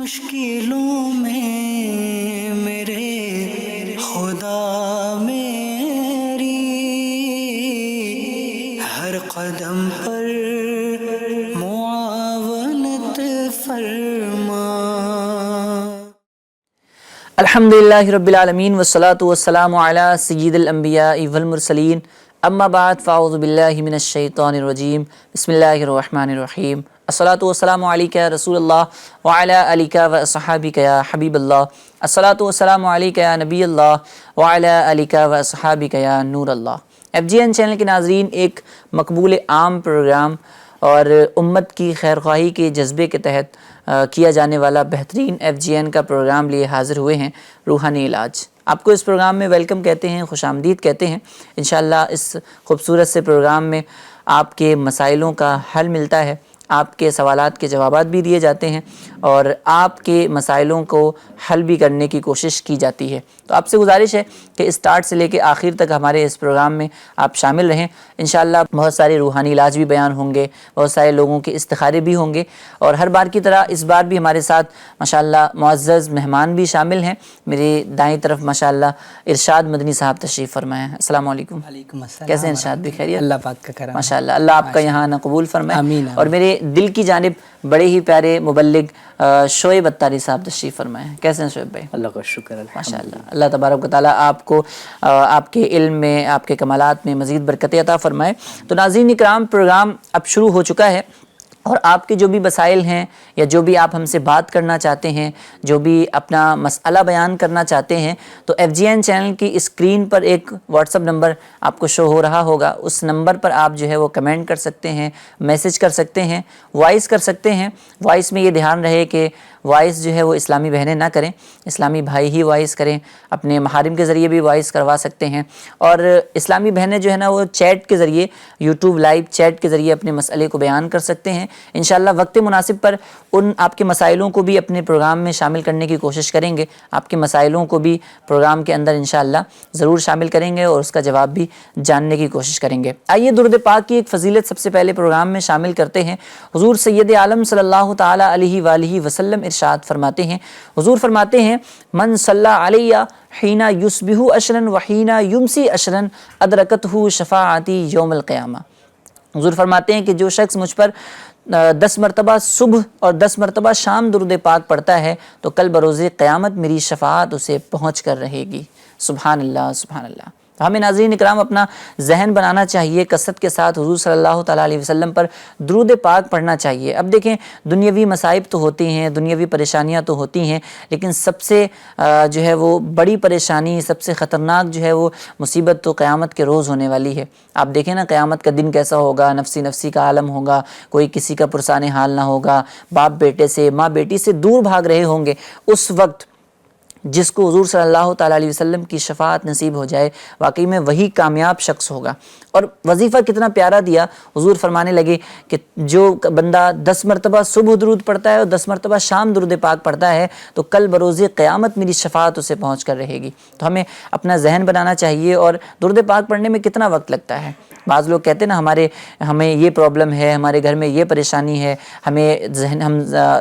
مشکلوں میں میرے خدا میری ہر قدم پر معاونت فرما۔ الحمدللہ رب العالمین والصلاة والسلام علی سید الانبیاء والمرسلین، اما بعد فاعوذ باللہ من الشیطان الرجیم، بسم اللہ الرحمن الرحیم۔ الصلاۃ والسلام علیک یا رسول اللہ وعلی آلک و اصحابک یا حبیب اللہ، الصلاۃ والسلام علیک یا نبی اللہ وعلی آلک و اصحابک یا نور اللہ۔ FGN چینل کے ناظرین، ایک مقبول عام پروگرام اور امت کی خیرخواہی کے جذبے کے تحت کیا جانے والا بہترین FGN کا پروگرام لیے حاضر ہوئے ہیں، روحانی علاج۔ آپ کو اس پروگرام میں ویلکم کہتے ہیں، خوش آمدید کہتے ہیں۔ انشاءاللہ اس خوبصورت سے پروگرام میں آپ کے مسائلوں کا حل ملتا ہے، آپ کے سوالات کے جوابات بھی دیے جاتے ہیں اور آپ کے مسائلوں کو حل بھی کرنے کی کوشش کی جاتی ہے۔ تو آپ سے گزارش ہے کہ اسٹارٹ سے لے کے آخر تک ہمارے اس پروگرام میں آپ شامل رہیں۔ انشاءاللہ بہت سارے روحانی علاج بھی بیان ہوں گے، بہت سارے لوگوں کے استخارے بھی ہوں گے، اور ہر بار کی طرح اس بار بھی ہمارے ساتھ ماشاءاللہ معزز مہمان بھی شامل ہیں۔ میرے دائیں طرف ماشاءاللہ ارشاد مدنی صاحب تشریف فرمائے ہیں۔ السلام علیکم۔ وعلیکم السلام۔ کیسے ہیں ارشاد بھی؟ خیریت؟ اللہ پاک کا کرم، ماشاءاللہ، اللہ آپ کا یہاں نہ قبول فرمائے۔ آمین۔ اور میرے دل کی جانب بڑے ہی پیارے مبلغ شعیب اتاری صاحب تشریف فرمائے ہیں۔ کیسے ہیں شعیب بھائی؟ اللہ کا شکر ماشاءاللہ، اللہ تبارک و تعالیٰ آپ کو آپ کے علم میں، آپ کے کمالات میں مزید برکتیں عطا فرمائے۔ تو ناظرین اکرام، پروگرام اب شروع ہو چکا ہے، اور آپ کے جو بھی مسائل ہیں یا جو بھی آپ ہم سے بات کرنا چاہتے ہیں، جو بھی اپنا مسئلہ بیان کرنا چاہتے ہیں، تو FGN چینل کی اسکرین پر ایک واٹس ایپ نمبر آپ کو شو ہو رہا ہوگا، اس نمبر پر آپ جو ہے وہ کمنٹ کر سکتے ہیں، میسج کر سکتے ہیں، وائس کر سکتے ہیں۔ وائس میں یہ دھیان رہے کہ وائس جو ہے وہ اسلامی بہنیں نہ کریں، اسلامی بھائی ہی وائس کریں، اپنے محارم کے ذریعے بھی وائس کروا سکتے ہیں، اور اسلامی بہنیں جو ہے نا وہ چیٹ کے ذریعے، یوٹیوب لائیو چیٹ کے ذریعے اپنے مسئلے کو بیان کر سکتے ہیں۔ انشاءاللہ وقت مناسب پر ان آپ کے مسائلوں کو بھی اپنے پروگرام میں شامل کرنے کی کوشش کریں گے، آپ کے مسائلوں کو بھی پروگرام کے اندر انشاءاللہ ضرور شامل کریں گے اور اس کا جواب بھی جاننے کی کوشش کریں گے۔ آئیے درود پاک کی ایک فضیلت سب سے پہلے پروگرام میں شامل کرتے ہیں۔ حضور سید عالم صلی اللہ تعالی علیہ وآلہ وسلم ارشاد فرماتے ہیں، حضور فرماتے ہیں، من صلی علیہ حین یصبح عشرا وحین یمسی عشرا ادرکتہ شفاعتی یوم القیامہ۔ حضور فرماتے ہیں کہ جو شخص مجھ پر 10 مرتبہ صبح اور 10 مرتبہ شام درود پاک پڑھتا ہے تو کل بروز قیامت میری شفاعت اسے پہنچ کر رہے گی۔ سبحان اللہ، سبحان اللہ۔ تو ہمیں ناظرین اکرام اپنا ذہن بنانا چاہیے، کثرت کے ساتھ حضور صلی اللہ تعالیٰ علیہ وسلم پر درود پاک پڑھنا چاہیے۔ اب دیکھیں، دنیاوی مصائب تو ہوتی ہیں، دنیاوی پریشانیاں تو ہوتی ہیں، لیکن سب سے جو ہے وہ بڑی پریشانی، سب سے خطرناک جو ہے وہ مصیبت تو قیامت کے روز ہونے والی ہے۔ آپ دیکھیں نا قیامت کا دن کیسا ہوگا، نفسی نفسی کا عالم ہوگا، کوئی کسی کا پرسان حال نہ ہوگا، باپ بیٹے سے، ماں بیٹی سے دور بھاگ رہے ہوں گے۔ اس وقت جس کو حضور صلی اللہ تعالیٰ علیہ وسلم کی شفاعت نصیب ہو جائے، واقعی میں وہی کامیاب شخص ہوگا۔ اور وظیفہ کتنا پیارا دیا، حضور فرمانے لگے کہ جو بندہ 10 مرتبہ صبح درود پڑھتا ہے اور 10 مرتبہ شام درود پاک پڑھتا ہے تو کل بروز قیامت میری شفاعت اسے پہنچ کر رہے گی۔ تو ہمیں اپنا ذہن بنانا چاہیے۔ اور درود پاک پڑھنے میں کتنا وقت لگتا ہے؟ بعض لوگ کہتے ہیں نا ہمیں یہ پرابلم ہے، ہمارے گھر میں یہ پریشانی ہے، ہمیں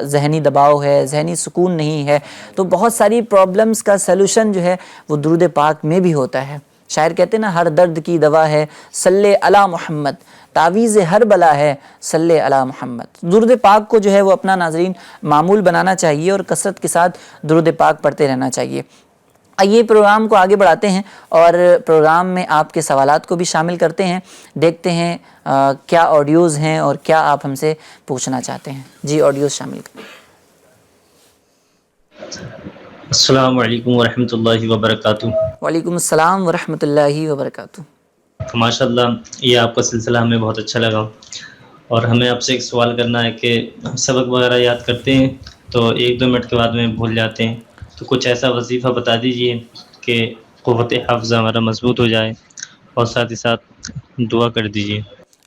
ذہنی دباؤ ہے، ذہنی سکون نہیں ہے۔ تو بہت ساری پرابلمز کا سلوشن جو ہے وہ درود پاک میں بھی ہوتا ہے۔ شاعر کہتے ہیں نا، ہر درد کی دوا ہے صلی علی محمد، تعویذ ہر بلا ہے صلی علی محمد۔ درود پاک کو جو ہے وہ اپنا ناظرین معمول بنانا چاہیے اور کثرت کے ساتھ درود پاک پڑھتے رہنا چاہیے۔ آئیے پروگرام کو آگے بڑھاتے ہیں اور پروگرام میں آپ کے سوالات کو بھی شامل کرتے ہیں، دیکھتے ہیں کیا آڈیوز ہیں اور کیا آپ ہم سے پوچھنا چاہتے ہیں۔ جی آڈیوز شامل کریں۔ السلام علیکم ورحمۃ اللہ وبرکاتہ۔ وعلیکم السلام ورحمۃ اللہ وبرکاتہ۔ ماشاء اللہ، یہ آپ کا سلسلہ ہمیں بہت اچھا لگا، اور ہمیں آپ سے ایک سوال کرنا ہے کہ ہم سبق وغیرہ یاد کرتے ہیں تو 1-2 منٹ کے بعد میں بھول جاتے ہیں، تو کچھ ایسا وظیفہ بتا دیجئے کہ قوت حافظہ ہمارا مضبوط ہو جائے، اور ساتھ ہی ساتھ دعا کر دیجئے۔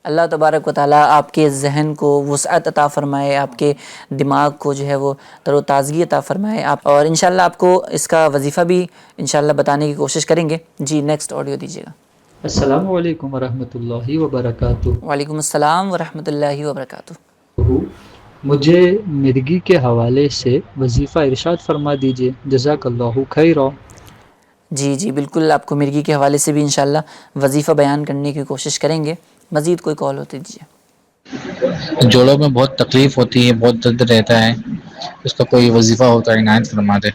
اللہ تبارک و تعالیٰ آپ کے ذہن کو وسعت عطا فرمائے، آپ کے دماغ کو جو ہے وہ تر و تازگی عطا فرمائے آپ، اور انشاءاللہ آپ کو اس کا وظیفہ بھی انشاءاللہ بتانے کی کوشش کریں گے۔ جی نیکسٹ آڈیو دیجیے گا۔ السلام علیکم ورحمۃ اللہ وبرکاتہ۔ وعلیکم السلام ورحمۃ اللہ وبرکاتہ۔ مجھے مرگی کے حوالے سے وظیفہ ارشاد فرما دیجیے، جزاک اللہ خیرا۔ جی جی بالکل، آپ کو مرغی کے حوالے سے بھی انشاءاللہ وظیفہ بیان کرنے کی کوشش کریں گے۔ مزید کوئی کال ہوتی دیجیے۔ جوڑوں میں بہت تکلیف ہوتی ہے، بہت درد رہتا ہے، اس کا کوئی وظیفہ ہوتا ہے عنایت فرما دے۔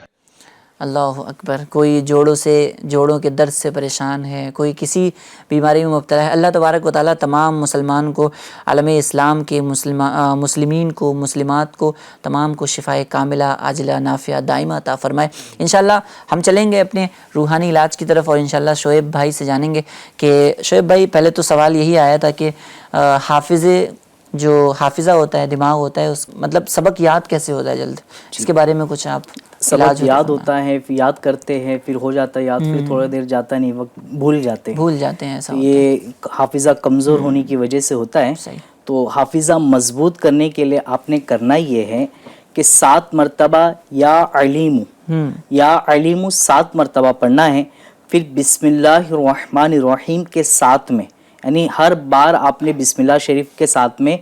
اللہ اکبر، کوئی جوڑوں کے درد سے پریشان ہے، کوئی کسی بیماری میں مبتلا ہے، اللہ تبارک و تعالیٰ تمام مسلمان کو، عالم اسلام کے مسلمین کو، مسلمات کو، تمام کو شفائے کاملہ عاجلہ نافعہ دائمہ عطا فرمائے۔ انشاءاللہ ہم چلیں گے اپنے روحانی علاج کی طرف، اور انشاءاللہ شعیب بھائی سے جانیں گے کہ شعیب بھائی، پہلے تو سوال یہی آیا تھا کہ حافظہ ہوتا ہے، دماغ ہوتا ہے، مطلب سبق یاد کیسے ہوتا ہے جلد، اس کے بارے میں کچھ آپ سبق یاد ہوتا ہے، پھر یاد کرتے ہیں، پھر ہو جاتا ہے یاد، پھر تھوڑا دیر جاتا نہیں، وقت بھول جاتے ہیں ایسا یہ حافظہ کمزور ہونے کی وجہ سے ہوتا ہے۔ تو حافظہ مضبوط کرنے کے لیے آپ نے کرنا یہ ہے کہ 7 مرتبہ یا علیم 7 مرتبہ پڑھنا ہے، پھر بسم اللہ الرحمن الرحیم کے ساتھ میں، یعنی ہر بار آپ نے بسم اللہ شریف کے ساتھ میں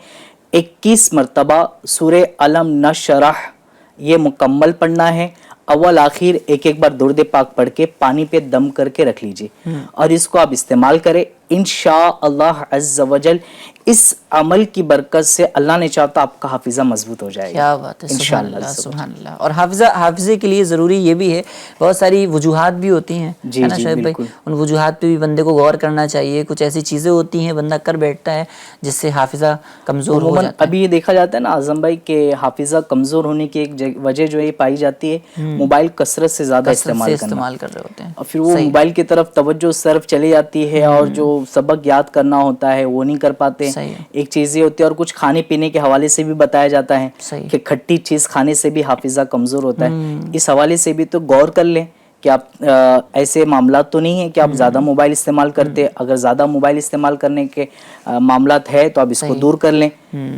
21 مرتبہ سورہ علم نشرح یہ مکمل پڑھنا ہے۔ اول آخر ایک بار درود پاک پڑھ کے پانی پہ دم کر کے رکھ لیجئے، اور اس کو آپ استعمال کریں انشاءاللہ عز و جل۔ اس عمل کی برکت سے اللہ نے چاہتا آپ کا حافظہ مضبوط ہو جائے گا۔ کیا بات ہے، سبحان اللہ سبحان اللہ۔ اور حافظے کے لیے ضروری یہ بھی ہے، بہت ساری وجوہات بھی ہوتی ہیں، ہے نا شعیب بھائی، ان وجوہات پہ بھی بندے کو غور کرنا چاہیے۔ کچھ ایسی چیزیں ہوتی ہیں بندہ کر بیٹھتا ہے جس سے حافظہ کمزور ہو جاتا ہے۔ ابھی یہ دیکھا جاتا ہے نا اعظم بھائی کہ حافظہ کمزور ہونے کی ایک وجہ جو یہ پائی جاتی ہے موبائل کثرت سے زیادہ استعمال کر رہے ہوتے ہیں، اور پھر وہ موبائل کی طرف توجہ صرف چلی جاتی ہے، اور جو سبق یاد کرنا ہوتا ہے وہ نہیں کر پاتے۔ ایک چیز یہ ہوتی ہے، اور کچھ کھانے پینے کے حوالے سے بھی بتایا جاتا ہے کہ کھٹی چیز کھانے سے بھی حافظہ کمزور ہوتا ہے۔ اس حوالے سے بھی تو غور کر لیں کہ آپ ایسے معاملات تو نہیں ہیں کہ آپ زیادہ موبائل استعمال کرتے، اگر زیادہ موبائل استعمال کرنے کے معاملات ہے تو آپ اس کو دور کر لیں،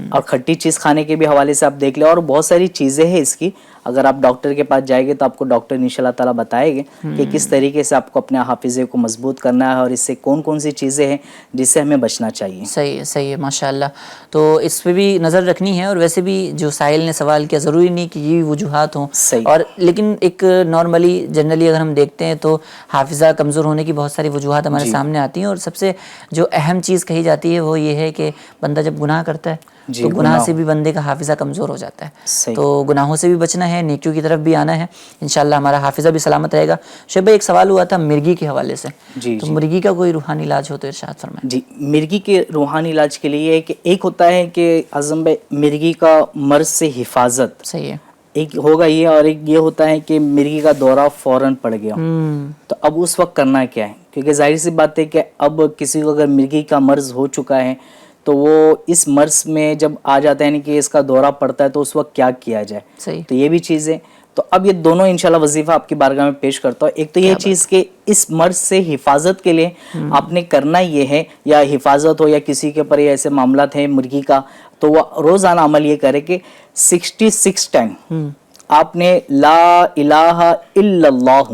اور کھٹی چیز کھانے کے بھی حوالے سے آپ دیکھ لیں۔ اور بہت ساری چیزیں ہیں اس کی، اگر آپ ڈاکٹر کے پاس جائیں گے تو آپ کو ڈاکٹر انشاءاللہ تعالیٰ بتائے گے کہ کس طریقے سے آپ کو اپنے حافظے کو مضبوط کرنا ہے، اور اس سے کون کون سی چیزیں ہیں جس سے ہمیں بچنا چاہیے۔ صحیح ہے ماشاءاللہ۔ تو اس پہ بھی نظر رکھنی ہے، اور ویسے بھی جو سائل نے سوال کیا، ضروری نہیں کہ یہ وجوہات ہوں، اور لیکن ایک نارملی جنرلی اگر ہم دیکھتے ہیں تو حافظہ کمزور ہونے کی بہت ساری وجوہات ہمارے سامنے آتی ہیں، اور سب سے جو اہم چیز کہی جاتی ہے وہ یہ ہے کہ بندہ جب گناہ کرتا ہے تو گناہ سے بھی بندے کا حافظہ کمزور ہو جاتا ہے، تو گناہوں سے بھی بچنا ہے، نیکیوں کی طرف بھی آنا ہے، انشاءاللہ ہمارا حافظہ بھی سلامت رہے گا۔ شعیب بھائی، ایک سوال ہوا تھا مرغی کے حوالے سے، تو مرغی کا کوئی روحانی علاج ہو تو ارشاد فرمائیں۔ جی، مرغی کے روحانی علاج کے لیے کہ ایک ہوتا ہے کہ اعظم بھائی مرغی کا مرض سے حفاظت، صحیح ہے، ایک ہوگا یہ، اور ایک یہ ہوتا ہے کہ مرغی کا دورہ فوراً پڑ گیا، تو اب اس وقت کرنا کیا ہے؟ کیونکہ ظاہر سی بات ہے کہ اب کسی کو اگر مرغی کا مرض ہو چکا ہے تو وہ اس مرض میں جب آ جاتا ہے، یعنی کہ اس کا دورہ پڑتا ہے، تو اس وقت کیا کیا جائے؟ تو یہ بھی چیز ہے۔ تو اب یہ دونوں انشاءاللہ وظیفہ آپ کی بارگاہ میں پیش کرتا ہوں۔ ایک تو یہ چیز کہ اس مرض سے حفاظت کے لیے آپ نے کرنا یہ ہے، یا حفاظت ہو یا کسی کے اوپر ایسے معاملات ہیں مرغی کا، تو وہ روزانہ عمل یہ کرے کہ 66 ٹائم آپ نے لا الہ الا اللہ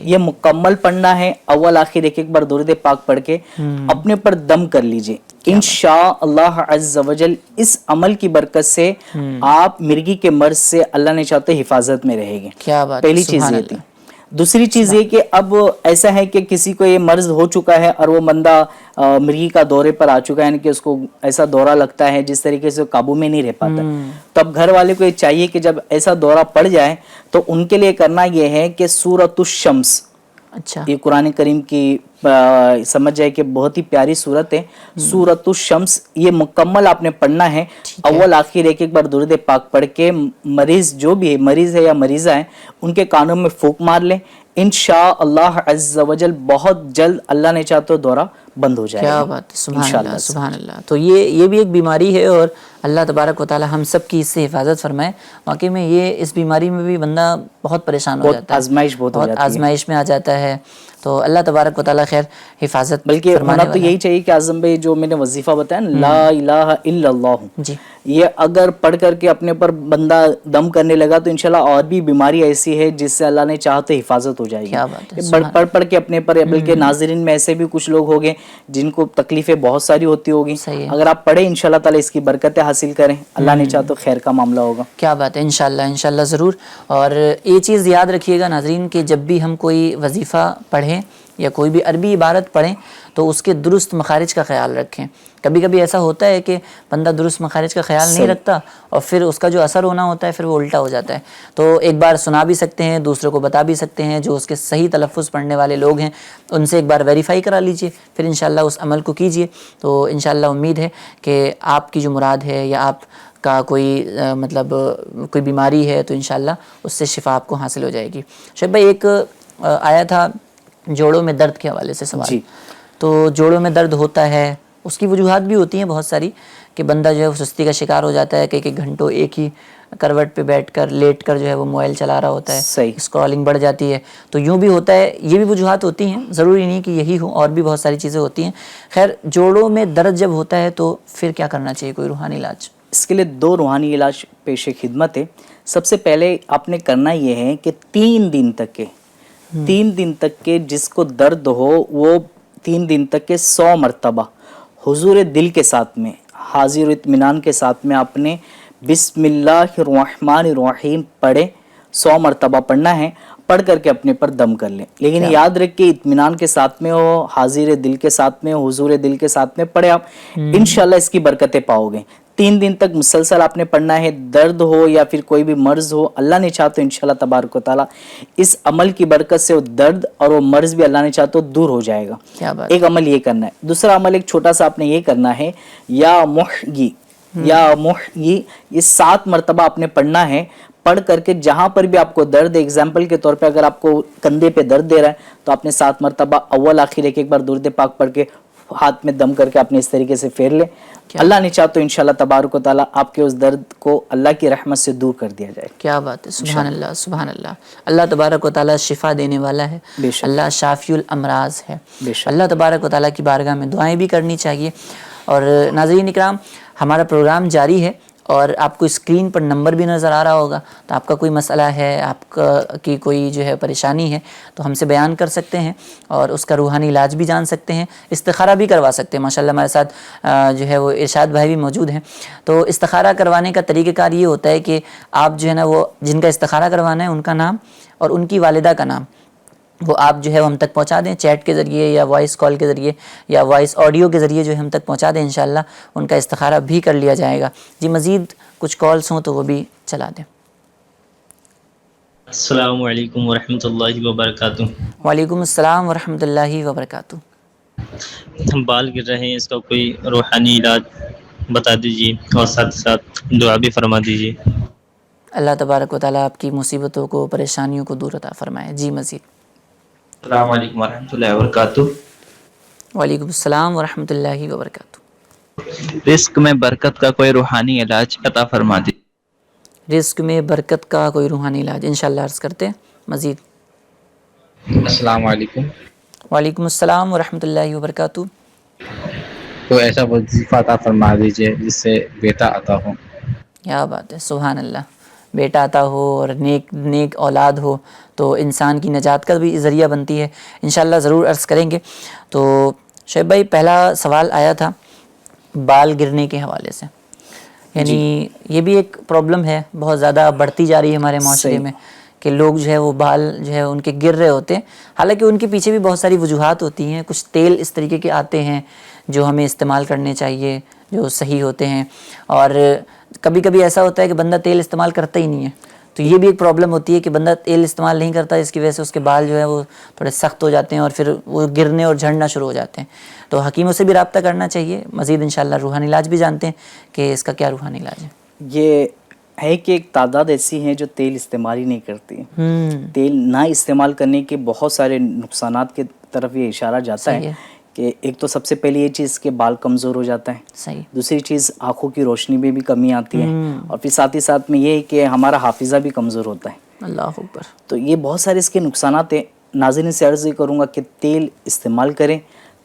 یہ مکمل پڑھنا ہے، اول آخر ایک بار درود پاک پڑھ کے اپنے پر دم کر لیجئے۔ انشاءاللہ عز و جل اس عمل کی برکت سے آپ مرغی کے مرض سے اللہ نے چاہتے حفاظت میں رہے گے۔ پہلی چیز یہ تھی۔ دوسری چیز یہ کہ اب ایسا ہے کہ کسی کو یہ مرض ہو چکا ہے اور وہ بندہ مرغی کا دورے پر آ چکا ہے، یعنی کہ اس کو ایسا دورہ لگتا ہے جس طریقے سے قابو میں نہیں رہ پاتا، تو اب گھر والے کو یہ چاہیے کہ جب ایسا دورہ پڑ جائے تو ان کے لیے کرنا یہ ہے کہ سورۃ الشمس، یہ قرآن کریم کی سمجھ جائے کہ بہت ہی پیاری صورت ہے، سورۃ الشمس یہ مکمل آپ نے پڑھنا ہے، اول آخر ایک بار درود پاک پڑھ کے مریض جو بھی ہے، مریض ہے یا مریضہ ہے، ان کے کانوں میں پھونک مار لیں، انشاءاللہ عز و جل بہت جلد اللہ نے چاہا تو دورہ بند ہو جائے گا۔ کیا بات ہے، سبحان اللہ سبحان اللہ۔ تو یہ بھی ایک بیماری ہے، اور اللہ تبارک و تعالی ہم سب کی اس سے حفاظت فرمائے۔ واقعی میں یہ اس بیماری میں بھی بندہ بہت پریشان ہو جاتا ہے، آزمائش بہت ہو جاتی ہے، آزمائش میں آ جاتا ہے، تو اللہ تبارک و تعالی خیر حفاظت بلکہ ہونا تو یہی چاہیے کہ اعظم بھائی جو میں نے وظیفہ بتایا نا لا الہ الا اللہ، یہ اگر پڑھ کر کے اپنے پر بندہ دم کرنے لگا تو انشاءاللہ اور بھی بیماری ایسی ہے جس سے اللہ نے چاہا تو حفاظت ہو جائے کیا بات ہے، گی. پڑھ کے اپنے پر، بلکہ ناظرین میں ایسے بھی کچھ لوگ ہو گئے جن کو تکلیفیں بہت ساری ہوتی ہوگی. صحیح ہے. اگر آپ پڑھیں انشاءاللہ تعالی اس کی برکتیں حاصل کریں، اللہ نے چاہا تو خیر کا معاملہ ہوگا. کیا بات ہے، انشاءاللہ ضرور. اور یہ چیز یاد رکھیے گا ناظرین کہ جب بھی ہم کوئی وظیفہ پڑھیں یا کوئی بھی عربی عبارت پڑھیں تو اس کے درست مخارج کا خیال رکھیں. کبھی کبھی ایسا ہوتا ہے کہ بندہ درست مخارج کا خیال نہیں رکھتا اور پھر اس کا جو اثر ہونا ہوتا ہے پھر وہ الٹا ہو جاتا ہے. تو ایک بار سنا بھی سکتے ہیں، دوسروں کو بتا بھی سکتے ہیں، جو اس کے صحیح تلفظ پڑھنے والے لوگ ہیں ان سے ایک بار ویریفائی کرا لیجئے، پھر انشاءاللہ اس عمل کو کیجئے. تو انشاءاللہ امید ہے کہ آپ کی جو مراد ہے یا آپ کا کوئی مطلب کوئی بیماری ہے تو انشاءاللہ اس سے شفا آپ کو حاصل ہو جائے گی. شعیب بھائی ایک آیا تھا جوڑوں میں درد کے حوالے سے سوال. تو جوڑوں میں درد ہوتا ہے، اس کی وجوہات بھی ہوتی ہیں بہت ساری کہ بندہ جو ہے وہ سستی کا شکار ہو جاتا ہے، کئی گھنٹوں ایک ہی کروٹ پہ بیٹھ کر لیٹ کر جو ہے وہ موبائل چلا رہا ہوتا ہے، اسکرولنگ بڑھ جاتی ہے. تو یوں بھی ہوتا ہے، یہ بھی وجوہات ہوتی ہیں، ضروری نہیں کہ یہی ہو، اور بھی بہت ساری چیزیں ہوتی ہیں. خیر جوڑوں میں درد جب ہوتا ہے تو پھر کیا کرنا چاہیے، کوئی روحانی علاج؟ اس کے لیے 2 روحانی علاج پیش خدمت ہے. سب سے پہلے آپ نے کرنا یہ ہے کہ 3 دن تک کے جس کو درد ہو وہ 3 دن تک کے 100 مرتبہ حضور دل کے ساتھ میں، حاضر و اطمینان کے ساتھ میں آپ نے بسم اللہ الرحمن الرحیم پڑھے. 100 مرتبہ پڑھنا ہے، پڑھ کر کے اپنے پر دم کر لیں. لیکن یاد رکھ کے اطمینان کے ساتھ میں ہو، حاضر دل کے ساتھ میں، حضور دل کے ساتھ میں پڑھے آپ، انشاءاللہ اس کی برکتیں پاؤ گے. 3 دن تک مسلسل آپ نے پڑھنا ہے. درد ہو یا پھر کوئی بھی مرض ہو، اللہ نے چاہا تو انشاءاللہ تبارک و تعالی اس عمل کی برکت سے وہ درد اور وہ مرض بھی اللہ نے چاہا تو دور ہو جائے گا. ایک عمل یہ کرنا ہے. دوسرا عمل ایک چھوٹا سا آپ نے یہ کرنا ہے، یا محیی یہ 7 مرتبہ آپ نے پڑھنا ہے. پڑھ کر کے جہاں پر بھی آپ کو درد ہے، اگزامپل کے طور پہ اگر آپ کو کندھے پہ درد دے رہا ہے تو آپ نے 7 مرتبہ اول آخر ایک بار درود پاک پڑھ کے ہاتھ میں دم کر کے آپ نے اس طریقے سے پھیر لے. اللہ نے چاہا تو انشاءاللہ تبارک و تعالی آپ کے اس درد کو اللہ کی رحمت سے دور کر دیا جائے. کیا بات ہے، سبحان اللہ سبحان اللہ. اللہ تبارک و تعالی شفا دینے والا ہے، اللہ شافی الامراض ہے. اللہ تبارک و تعالی کی بارگاہ میں دعائیں بھی کرنی چاہیے. اور ناظرین اکرام، ہمارا پروگرام جاری ہے اور آپ کو اسکرین پر نمبر بھی نظر آ رہا ہوگا. تو آپ کا کوئی مسئلہ ہے، آپ کی کوئی جو ہے پریشانی ہے تو ہم سے بیان کر سکتے ہیں اور اس کا روحانی علاج بھی جان سکتے ہیں، استخارہ بھی کروا سکتے ہیں. ماشاءاللہ ہمارے ساتھ جو ہے وہ ارشاد بھائی بھی موجود ہیں. تو استخارہ کروانے کا طریقہ کار یہ ہوتا ہے کہ آپ جو ہے نا وہ جن کا استخارہ کروانا ہے ان کا نام اور ان کی والدہ کا نام وہ آپ جو ہے وہ ہم تک پہنچا دیں، چیٹ کے ذریعے یا وائس کال کے ذریعے یا وائس آڈیو کے ذریعے جو ہے ہم تک پہنچا دیں. انشاءاللہ ان کا استخارہ بھی کر لیا جائے گا. جی مزید کچھ کالز ہوں تو وہ بھی چلا دیں. السلام علیکم ورحمۃ اللہ وبرکاتہ. وعلیکم السلام ورحمۃ اللہ وبرکاتہ. ہم بال گر رہے ہیں، اس کا کوئی روحانی علاج بتا دیجیے اور ساتھ ساتھ دعا بھی فرما دیجیے. اللہ تبارک و تعالیٰ آپ کی مصیبتوں کو، پریشانیوں کو دور عطا فرمائے. جی مزید. السلام علیکم ورحمۃ اللہ وبرکاتہ. وعلیکم السلام ورحمۃ اللہ وبرکاتہ. رزق میں برکت کا کوئی روحانی علاج عطا فرما دی. رزق میں برکت کا کوئی روحانی علاج انشاءاللہ عرض کرتے ہیں. مزید. السلام علیکم. وعلیکم السلام ورحمۃ اللہ وبرکاتہ. تو ایسا وظیفہ عطا فرما دیجیے جس سے بیٹا عطا ہو. کیا بات ہے، سبحان اللہ. بیٹا عطا ہو اور نیک اولاد ہو تو انسان کی نجات کا بھی ذریعہ بنتی ہے. انشاءاللہ ضرور عرض کریں گے. تو شعیب بھائی پہلا سوال آیا تھا بال گرنے کے حوالے سے، یعنی یہ بھی ایک پرابلم ہے، بہت زیادہ بڑھتی جا رہی ہے ہمارے معاشرے میں کہ لوگ جو ہے وہ بال جو ہے ان کے گر رہے ہوتے ہیں. حالانکہ ان کے پیچھے بھی بہت ساری وجوہات ہوتی ہیں. کچھ تیل اس طریقے کے آتے ہیں جو ہمیں استعمال کرنے چاہیے، جو صحیح ہوتے ہیں، اور کبھی کبھی ایسا ہوتا ہے کہ بندہ تیل استعمال کرتا ہی نہیں ہے. تو یہ بھی ایک پرابلم ہوتی ہے کہ بندہ تیل استعمال نہیں کرتا، اس کی وجہ سے اس کے بال جو ہے وہ تھوڑے سخت ہو جاتے ہیں اور پھر وہ گرنے اور جھڑنا شروع ہو جاتے ہیں. تو حکیموں سے بھی رابطہ کرنا چاہیے. مزید انشاءاللہ روحانی علاج بھی جانتے ہیں کہ اس کا کیا روحانی علاج ہے. یہ ہے کہ ایک تعداد ایسی ہیں جو تیل استعمال ہی نہیں کرتی. تیل نہ استعمال کرنے کے بہت سارے نقصانات کی طرف یہ اشارہ جاتا ہے کہ ایک تو سب سے پہلی یہ چیز کہ بال کمزور ہو جاتا ہے. صحیح. دوسری چیز آنکھوں کی روشنی میں بھی کمی آتی ہے، اور پھر ساتھ ہی ساتھ میں یہ ہے کہ ہمارا حافظہ بھی کمزور ہوتا ہے. اللہ اکبر. تو یہ بہت سارے اس کے نقصانات ہیں. ناظرین سے عرض یہ کروں گا کہ تیل استعمال کریں.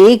1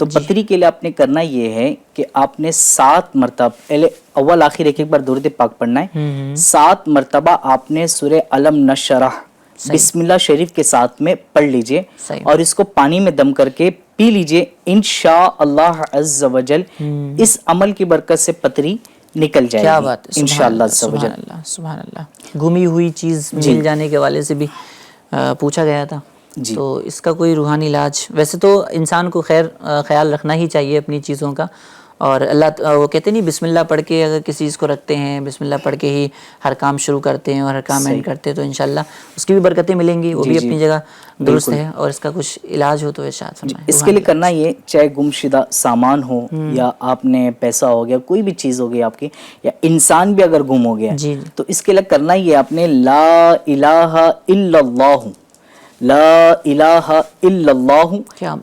تو پتری کے لیے آپ نے کرنا یہ ہے کہ آپ نے 7 مرتبہ اول آخر ایک بار درود پاک پڑھنا ہے. 7 مرتبہ آپ نے سورہ علم نشرح بسم اللہ شریف کے ساتھ میں پڑھ لیجئے اور اس کو پانی میں دم کر کے پی لیجئے. انشاءاللہ عز و جل اس عمل کی برکت سے پتری نکل جائے کیا گی بات ہے. انشاءاللہ عز و جل. سبحان اللہ سبحان اللہ. گمی ہوئی چیز مل جانے کے حوالے سے بھی پوچھا گیا تھا. تو اس کا کوئی روحانی علاج، ویسے تو انسان کو خیال رکھنا ہی چاہیے اپنی چیزوں کا، اور اللہ وہ کہتے نہیں بسم اللہ پڑھ کے اگر کسی چیز کو رکھتے ہیں، بسم اللہ پڑھ کے ہی ہر کام شروع کرتے ہیں اور ہر کام اینڈ کرتے ہیں، تو انشاءاللہ اس کی بھی برکتیں ملیں گی. وہ بھی اپنی جگہ درست ہے، اور اس کا کچھ علاج ہو تو ارشاد فرمائیں. اس کے لیے کرنا یہ، چاہے گمشدہ سامان ہو یا آپ نے پیسہ ہو گیا، کوئی بھی چیز ہو گئی آپ کی، یا انسان بھی اگر گم ہو گیا، تو اس کے لیے کرنا یہ آپ نے لا الہ الا اللہ، لا الہ الا اللہ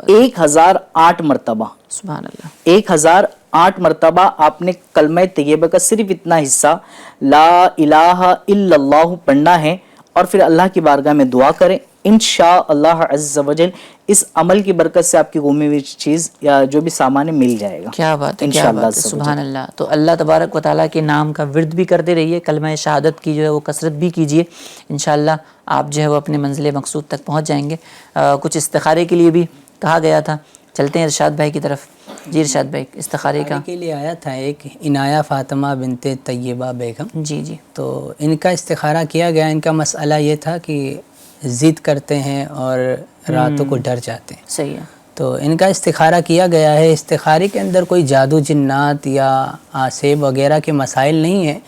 1008 مرتبہ، سبحان اللہ 1008 مرتبہ آپ نے کلمہ طیبہ کا صرف اتنا حصہ لا الہ الا اللہ پڑھنا ہے، اور پھر اللہ کی بارگاہ میں دعا کریں. انشاءاللہ عز و جل اس عمل کی برکت سے آپ کی گمی ہوئی چیز یا جو بھی سامان ہے مل جائے گا. کیا بات ہے، کیا بات ہے، سبحان اللہ. تو اللہ تبارک و تعالیٰ کے نام کا ورد بھی کرتے رہیے، کلمہ شہادت کی جو ہے وہ کثرت بھی کیجیے، انشاءاللہ آپ جو ہے وہ اپنے منزل مقصود تک پہنچ جائیں گے. کچھ استخارے کے لیے بھی کہا گیا تھا، چلتے ہیں ارشاد بھائی کی طرف. جی ارشاد بھائی، استخارے کے لیے آیا تھا ایک عنایہ فاطمہ بنت طیبہ بیگم. جی جی. تو ان کا استخارہ کیا گیا. ان کا مسئلہ یہ تھا کہ ضد کرتے ہیں اور راتوں کو ڈر جاتے ہیں. صحیح ہے. تو ان کا استخارہ کیا گیا ہے. استخارے کے اندر کوئی جادو جنات یا آسیب وغیرہ کے مسائل نہیں ہیں،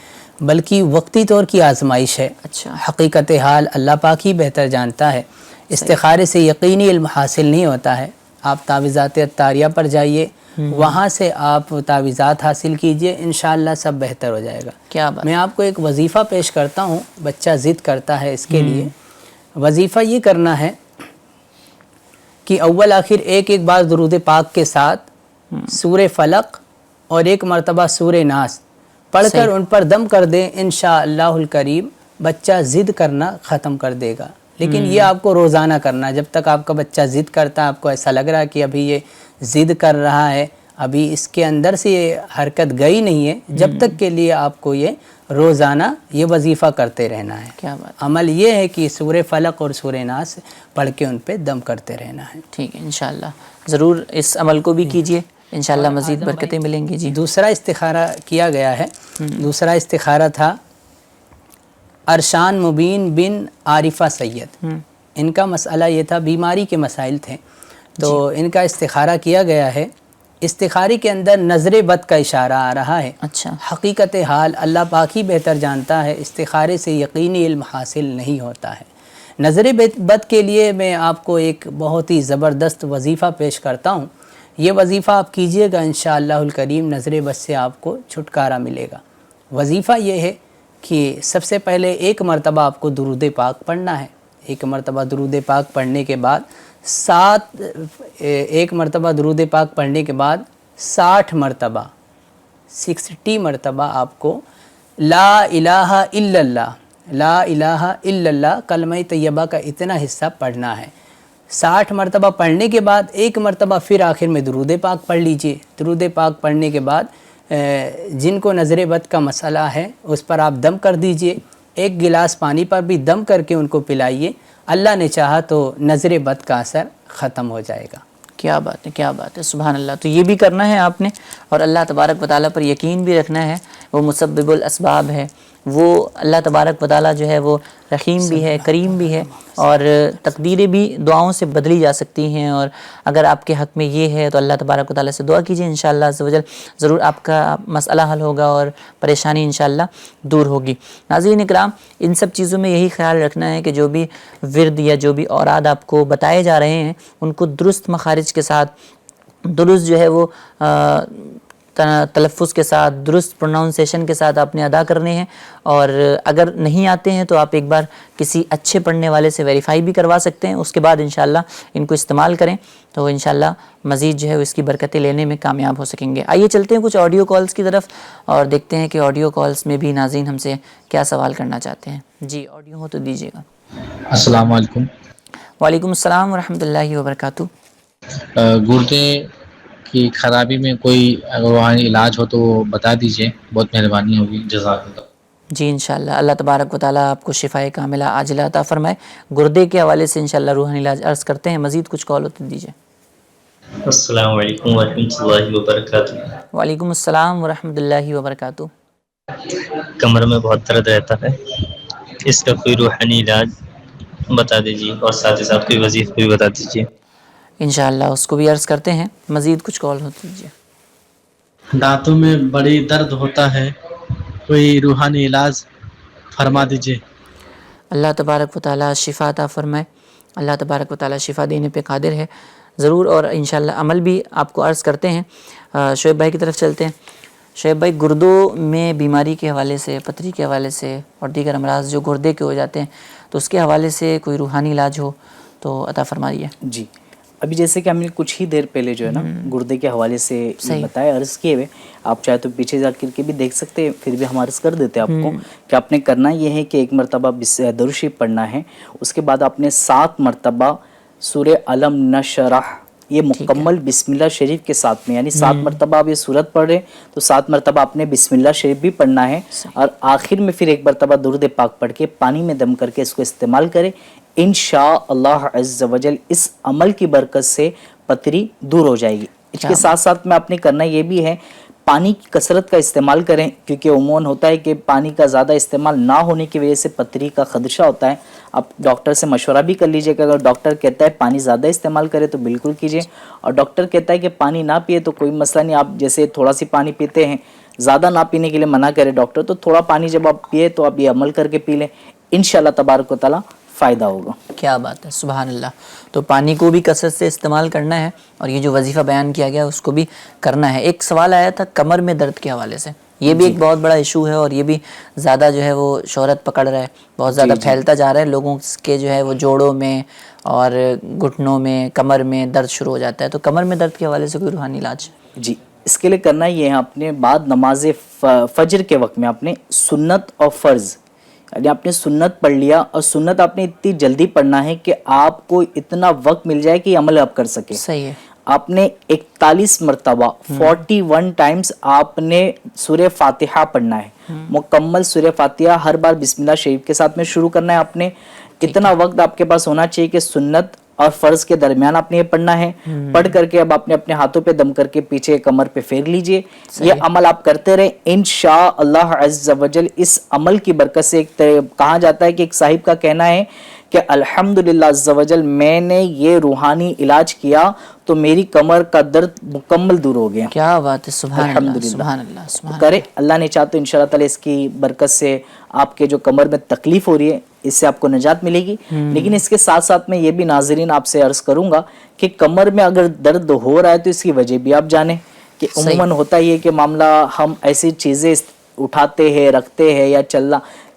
بلکہ وقتی طور کی آزمائش ہے. اچھا. حقیقت حال اللہ پاک ہی بہتر جانتا ہے. استخارے سے یقینی علم حاصل نہیں ہوتا ہے. آپ تعویذات اتاریہ پر جائیے، وہاں سے آپ تعویذات حاصل کیجئے، انشاءاللہ سب بہتر ہو جائے گا. کیا بات. میں آپ کو ایک وظیفہ پیش کرتا ہوں. بچہ ضد کرتا ہے، اس کے لیے وظیفہ یہ کرنا ہے کہ اول آخر ایک بار درود پاک کے ساتھ سورہ فلق اور 1 مرتبہ سورہ ناس پڑھ کر ان پر دم کر دیں. انشاءاللہ الکریم بچہ ضد کرنا ختم کر دے گا. لیکن یہ آپ کو روزانہ کرنا ہے. جب تک آپ کا بچہ ضد کرتا ہے، آپ کو ایسا لگ رہا ہے کہ ابھی یہ ضد کر رہا ہے، ابھی اس کے اندر سے یہ حرکت گئی نہیں ہے، جب تک کے لیے آپ کو یہ روزانہ یہ وظیفہ کرتے رہنا ہے. کیا بات. عمل یہ ہے کہ سورہ فلق اور سورہ ناس پڑھ کے ان پہ دم کرتے رہنا ہے. ٹھیک ہے، انشاءاللہ ضرور اس عمل کو بھی کیجئے، انشاءاللہ مزید برکتیں ملیں گی. جی. دوسرا استخارہ کیا گیا ہے. دوسرا استخارہ تھا ارشان مبین بن عارفہ سید. ان کا مسئلہ یہ تھا، بیماری کے مسائل تھے، تو ان کا استخارہ کیا گیا ہے. استخارے کے اندر نظر بد کا اشارہ آ رہا ہے. اچھا. حقیقت حال اللہ پاک ہی بہتر جانتا ہے. استخارے سے یقینی علم حاصل نہیں ہوتا ہے. نظر بد کے لیے میں آپ کو ایک بہت ہی زبردست وظیفہ پیش کرتا ہوں. یہ وظیفہ آپ کیجئے گا، انشاءاللہ الکریم نظر بد سے آپ کو چھٹکارا ملے گا. وظیفہ یہ ہے کہ سب سے پہلے 1 مرتبہ آپ کو درود پاک پڑھنا ہے. 1 مرتبہ درود پاک پڑھنے کے بعد 1 مرتبہ درود پاک پڑھنے کے بعد 60 مرتبہ آپ کو لا الہ الا اللہ، لا الہ الا اللہ کلمہ طیبہ کا اتنا حصہ پڑھنا ہے. 60 مرتبہ پڑھنے کے بعد 1 مرتبہ پھر آخر میں درود پاک پڑھ لیجئے. درود پاک پڑھنے کے بعد جن کو نظر بد کا مسئلہ ہے اس پر آپ دم کر دیجئے. 1 گلاس پانی پر بھی دم کر کے ان کو پلائیے. اللہ نے چاہا تو نظر بد کا اثر ختم ہو جائے گا. کیا بات ہے، کیا بات ہے، سبحان اللہ. تو یہ بھی کرنا ہے آپ نے، اور اللہ تبارک و تعالیٰ پر یقین بھی رکھنا ہے. وہ مسبب الاسباب ہے، وہ اللہ تبارک و تعالیٰ جو ہے وہ رحیم بھی ہے، کریم بھی ہے، اور تقدیریں بھی دعاؤں سے بدلی جا سکتی ہیں. اور اگر آپ کے حق میں یہ ہے تو اللہ تبارک و تعالیٰ سے دعا کیجیے، انشاءاللہ عز و جل ضرور آپ کا مسئلہ حل ہوگا اور پریشانی انشاءاللہ دور ہوگی. ناظرین اکرام، ان سب چیزوں میں یہی خیال رکھنا ہے کہ جو بھی ورد یا جو بھی اوراد آپ کو بتائے جا رہے ہیں ان کو درست مخارج کے ساتھ، درست جو ہے وہ تلفظ کے ساتھ، درست پروناؤنسیشن کے ساتھ آپ نے ادا کرنے ہیں. اور اگر نہیں آتے ہیں تو آپ ایک بار کسی اچھے پڑھنے والے سے ویریفائی بھی کروا سکتے ہیں. اس کے بعد انشاءاللہ ان کو استعمال کریں تو انشاءاللہ مزید جو ہے اس کی برکتیں لینے میں کامیاب ہو سکیں گے. آئیے چلتے ہیں کچھ آڈیو کالز کی طرف اور دیکھتے ہیں کہ آڈیو کالز میں بھی ناظرین ہم سے کیا سوال کرنا چاہتے ہیں. جی آڈیو ہو تو دیجیے گا. السلام علیکم. وعلیکم السلام ورحمۃ اللہ وبرکاتہ. گردے کی خرابی میں کوئی اگر روحانی علاج ہو تو وہ بتا دیجیے، بہت مہربانی ہوگی، جزاک اللہ۔ جی انشاءاللہ اللہ تبارک و تعالیٰ آپ کو شفائے کاملہ عاجلہ عطا فرمائے۔ گردے کے حوالے سے انشاءاللہ روحانی علاج عرض کرتے ہیں، مزید کچھ کال ہوتے دیجیے۔ السلام علیکم ورحمۃ اللہ وبرکاتہ۔ وعلیکم السلام ورحمۃ اللہ وبرکاتہ۔ کمر میں بہت درد رہتا ہے، اس کا کوئی روحانی علاج بتا دیجیے، اور ساتھ ہی ساتھ کوئی وظیفہ بھی بتا دیجیے۔ انشاءاللہ اس کو بھی عرض کرتے ہیں، مزید کچھ کال ہوتے دیجیے۔ دانتوں میں بڑی درد ہوتا ہے، کوئی روحانی علاج فرما دیجیے۔ اللہ تبارک و تعالیٰ شفا عطا فرمائے، اللہ تبارک و تعالیٰ شفا دینے پہ قادر ہے ضرور، اور انشاءاللہ عمل بھی آپ کو عرض کرتے ہیں۔ شعیب بھائی کی طرف چلتے ہیں۔ شعیب بھائی، گردوں میں بیماری کے حوالے سے، پتھری کے حوالے سے اور دیگر امراض جو گردے کے ہو جاتے ہیں، تو اس کے حوالے سے کوئی روحانی علاج ہو تو عطا فرمائیے۔ جی، ابھی جیسے کہ ہم نے کچھ ہی دیر پہلے جو ہے نا گردے کے حوالے سے بتایا، عرض کیے ہوئے، آپ چاہے تو پیچھے جا کر کے بھی دیکھ سکتے ہیں، پھر بھی ہم عرض کر دیتے ہیں آپ کو کہ آپ نے کرنا یہ ہے کہ ایک مرتبہ درود شریف پڑھنا ہے، اس کے بعد آپ نے 7 مرتبہ سورہ علم نشرح یہ مکمل بسم اللہ شریف کے ساتھ میں، یعنی 7 مرتبہ آپ یہ سورت پڑھ رہے تو 7 مرتبہ آپ نے بسم اللہ شریف بھی پڑھنا ہے، اور آخر میں پھر ایک مرتبہ درود پاک پڑھ کے پانی میں دم کر کے اس کو استعمال کریں۔ انشاءاللہ عز وجل اس عمل کی برکت سے پتری دور ہو جائے گی۔ اس کے ساتھ ساتھ میں آپ نے کرنا یہ بھی ہے، پانی کی کثرت کا استعمال کریں، کیونکہ عموماً ہوتا ہے کہ پانی کا زیادہ استعمال نہ ہونے کی وجہ سے پتری کا خدشہ ہوتا ہے۔ آپ ڈاکٹر سے مشورہ بھی کر لیجئے کہ اگر ڈاکٹر کہتا ہے پانی زیادہ استعمال کرے تو بالکل کیجئے، اور ڈاکٹر کہتا ہے کہ پانی نہ پیے تو کوئی مسئلہ نہیں، آپ جیسے تھوڑا سی پانی پیتے ہیں، زیادہ نہ پینے کے لیے منع کرے ڈاکٹر، تو تھوڑا پانی جب آپ پیے تو آپ یہ عمل کر کے پی لیں، انشاءاللہ تبارک و تعالیٰ فائدہ ہوگا۔ کیا بات ہے، سبحان اللہ۔ تو پانی کو بھی کثرت سے استعمال کرنا ہے، اور یہ جو وظیفہ بیان کیا گیا اس کو بھی کرنا ہے۔ ایک سوال آیا تھا کمر میں درد کے حوالے سے، یہ بھی ایک بہت بڑا ایشو ہے، اور یہ بھی زیادہ جو ہے وہ شہرت پکڑ رہا ہے، بہت زیادہ پھیلتا جا رہا ہے، لوگوں کے جو ہے وہ جوڑوں میں اور گھٹنوں میں، کمر میں درد شروع ہو جاتا ہے۔ تو کمر میں درد کے حوالے سے کوئی روحانی علاج؟ جی، اس کے لیے کرنا یہ ہے، آپ نے بعد نماز فجر کے وقت میں آپ نے سنت اور فرض، یعنی آپ نے سنت پڑھ لیا، اور سنت آپ نے اتنی جلدی پڑھنا ہے کہ آپ کو اتنا وقت مل جائے کہ یہ عمل آپ کر سکے۔ صحیح ہے۔ آپ نے 41 مرتبہ 41 ٹائمز آپ نے سورہ فاتحہ پڑھنا ہے، مکمل سورہ فاتحہ ہر بار بسم اللہ شریف کے ساتھ میں شروع کرنا ہے۔ آپ نے اتنا وقت آپ کے پاس ہونا چاہیے کہ سنت اور فرض کے درمیان آپ نے یہ پڑھنا ہے، پڑھ کر کے اب آپ نے اپنے ہاتھوں پہ دم کر کے پیچھے کمر پہ پھیر لیجئے۔ یہ عمل آپ کرتے رہیں، انشاءاللہ عز وجل اس عمل کی برکت سے کہا جاتا ہے کہ ایک صاحب کا کہنا ہے کہ الحمدللہ عز وجل میں نے یہ روحانی علاج کیا تو میری کمر کا درد مکمل دور ہو گیا۔ کیا بات ہے، سبحان اللہ، سبحان اللہ، سبحان کرے اللہ نے چاہا تو انشاءاللہ تعالی اس کی برکت سے آپ کے جو کمر میں تکلیف ہو رہی ہے اس سے آپ کو نجات ملے گی۔ لیکن اس کے ساتھ ساتھ میں یہ بھی ناظرین آپ سے عرض کروں گا کہ کمر میں اگر درد ہو رہا ہے تو اس کی وجہ بھی آپ جانیں کہ عموماً ہوتا یہ کہ معاملہ ہم ایسی چیزیں اٹھاتے ہیں، رکھتے ہیں، یا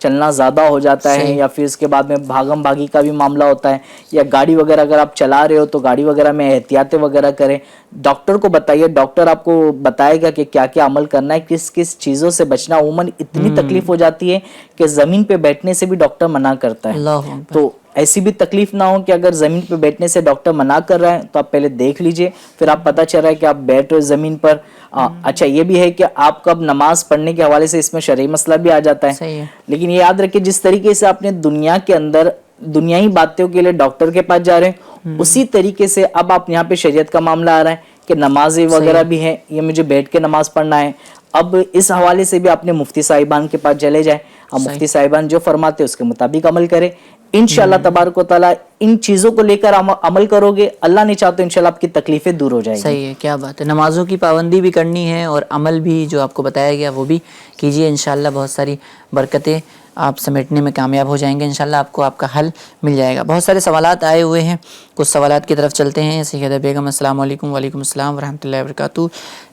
چلنا زیادہ ہو جاتا ہے، یا پھر اس کے بعد میں بھاگم بھاگی کا بھی معاملہ ہوتا ہے، یا گاڑی وغیرہ اگر آپ چلا رہے ہو تو گاڑی وغیرہ میں احتیاطیں وغیرہ کریں، ڈاکٹر کو بتائیے، ڈاکٹر آپ کو بتائے گا کہ کیا کیا عمل کرنا ہے، کس کس چیزوں سے بچنا۔ عموماً اتنی تکلیف ہو جاتی ہے کہ زمین پہ بیٹھنے سے بھی ڈاکٹر منع کرتا ہے، تو ایسی بھی تکلیف نہ ہو کہ اگر زمین پہ بیٹھنے سے ڈاکٹر منع کر رہا ہے تو آپ پہلے دیکھ لیجئے، پھر آپ پتہ چل رہا ہے کہ آپ بیٹھ رہے زمین پر۔ اچھا یہ بھی ہے کہ آپ کو اب نماز پڑھنے کے حوالے سے اس میں شرعی مسئلہ بھی آ جاتا ہے، لیکن یہ یاد رکھیں جس طریقے سے آپ نے دنیا کے اندر دنیائی باتوں کے لیے ڈاکٹر کے پاس جا رہے ہیں، اسی طریقے سے اب آپ یہاں پہ شریعت کا معاملہ آ رہا ہے کہ نمازیں وغیرہ بھی ہیں، یہ مجھے بیٹھ کے نماز پڑھنا ہے۔ اب اس حوالے سے بھی آپ نے مفتی صاحبان کے پاس چلے جائیں، اب مفتی صاحبان جو فرماتے اس کے مطابق عمل کرے، انشاءاللہ تبارک و تعالیٰ ان چیزوں کو لے کر عمل کرو گے، اللہ نے چاہا تو انشاءاللہ آپ کی تکلیفیں دور ہو جائیں گی۔ صحیح ہے، کیا بات ہے۔ نمازوں کی پابندی بھی کرنی ہے، اور عمل بھی جو آپ کو بتایا گیا وہ بھی کیجئے، انشاءاللہ بہت ساری برکتیں آپ سمیٹنے میں کامیاب ہو جائیں گے، انشاءاللہ آپ کو آپ کا حل مل جائے گا۔ بہت سارے سوالات آئے ہوئے ہیں، کچھ سوالات کی طرف چلتے ہیں۔ سیدہ بیگم السلام علیکم۔ وعلیکم السلام ورحمۃ اللہ وبرکاتہ۔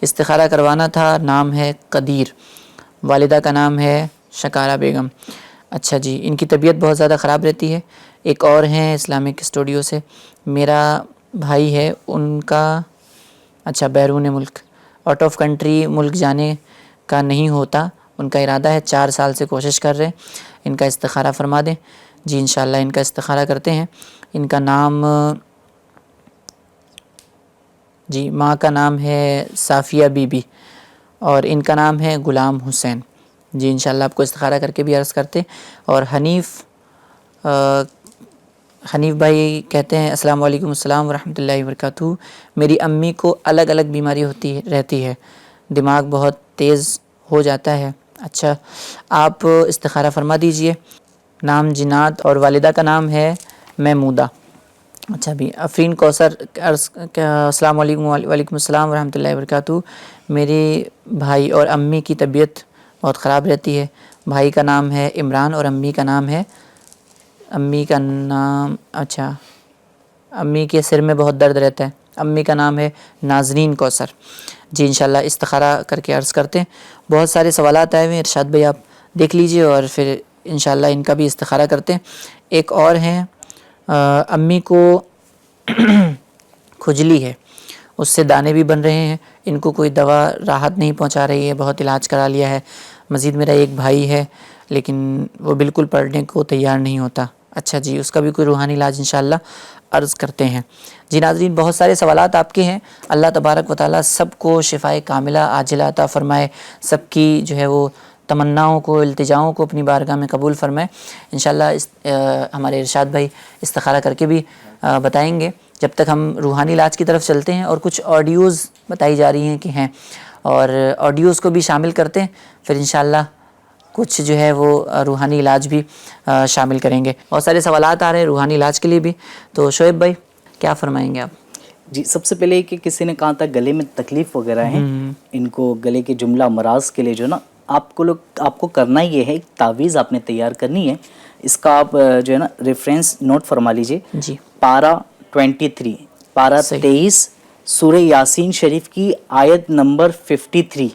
استخارہ کروانا تھا، نام ہے قدیر، والدہ کا نام ہے شکارہ بیگم۔ اچھا جی، ان کی طبیعت بہت زیادہ خراب رہتی ہے۔ ایک اور ہیں اسلامک اسٹوڈیو سے، میرا بھائی ہے ان کا، اچھا بیرون ملک، آؤٹ آف کنٹری ملک جانے کا نہیں ہوتا، ان کا ارادہ ہے، 4 سال سے کوشش کر رہے ہیں، ان کا استخارہ فرما دیں۔ جی انشاءاللہ ان کا استخارہ کرتے ہیں۔ ان کا نام جی ماں کا نام ہے صافیہ بی بی اور ان کا نام ہے غلام حسین. جی انشاءاللہ آپ کو استخارہ کر کے بھی عرض کرتے. اور حنیف بھائی کہتے ہیں السلام علیکم. السلام ورحمۃ اللہ وبرکاتہ. میری امی کو الگ الگ بیماری رہتی ہے, دماغ بہت تیز ہو جاتا ہے. اچھا آپ استخارہ فرما دیجئے. نام جنات اور والدہ کا نام ہے محمودہ. اچھا بھی افرین کوثر السلام علیکم. وعلیکم السلام ورحمۃ اللہ وبرکاتہ. میرے بھائی اور امی کی طبیعت بہت خراب رہتی ہے. بھائی کا نام ہے عمران اور امی کا نام اچھا امی کے سر میں بہت درد رہتا ہے. امی کا نام ہے ناظرین کوثر. جی انشاءاللہ استخارہ کر کے عرض کرتے ہیں. بہت سارے سوالات آئے ہوئے ہیں, ارشاد بھائی آپ دیکھ لیجئے اور پھر انشاءاللہ ان کا بھی استخارہ کرتے ہیں. ایک اور ہیں, امی کو کھجلی ہے, اس سے دانے بھی بن رہے ہیں, ان کو کوئی دوا راحت نہیں پہنچا رہی ہے, بہت علاج کرا لیا ہے. مزید میرا ایک بھائی ہے لیکن وہ بالکل پڑھنے کو تیار نہیں ہوتا. اچھا جی اس کا بھی کوئی روحانی علاج انشاءاللہ عرض کرتے ہیں. جی ناظرین بہت سارے سوالات آپ کے ہیں. اللہ تبارک و تعالیٰ سب کو شفائے کاملہ عاجلہ عطا فرمائے, سب کی جو ہے وہ تمناؤں کو التجاؤں کو اپنی بارگاہ میں قبول فرمائے. انشاءاللہ ہمارے ارشاد بھائی استخارہ کر کے بھی بتائیں گے. جب تک ہم روحانی علاج کی طرف چلتے ہیں اور کچھ آڈیوز بتائی جا رہی ہیں کہ ہیں, اور آڈیوز کو بھی شامل کرتے ہیں, پھر انشاءاللہ کچھ جو ہے وہ روحانی علاج بھی شامل کریں گے. بہت سارے سوالات آ رہے ہیں روحانی علاج کے لیے بھی, تو شعیب بھائی کیا فرمائیں گے آپ؟ جی سب سے پہلے کہ کسی نے کہا تھا گلے میں تکلیف وغیرہ ہیں, ان کو گلے کے جملہ امراض کے لیے جو نا آپ کو کرنا یہ ہے, ایک تعویذ آپ نے تیار کرنی ہے. اس کا آپ جو ہے نا ریفرنس نوٹ فرما لیجئے. جی پارہ 23 پارہ 23 سورہ یاسین شریف کی آیت نمبر 53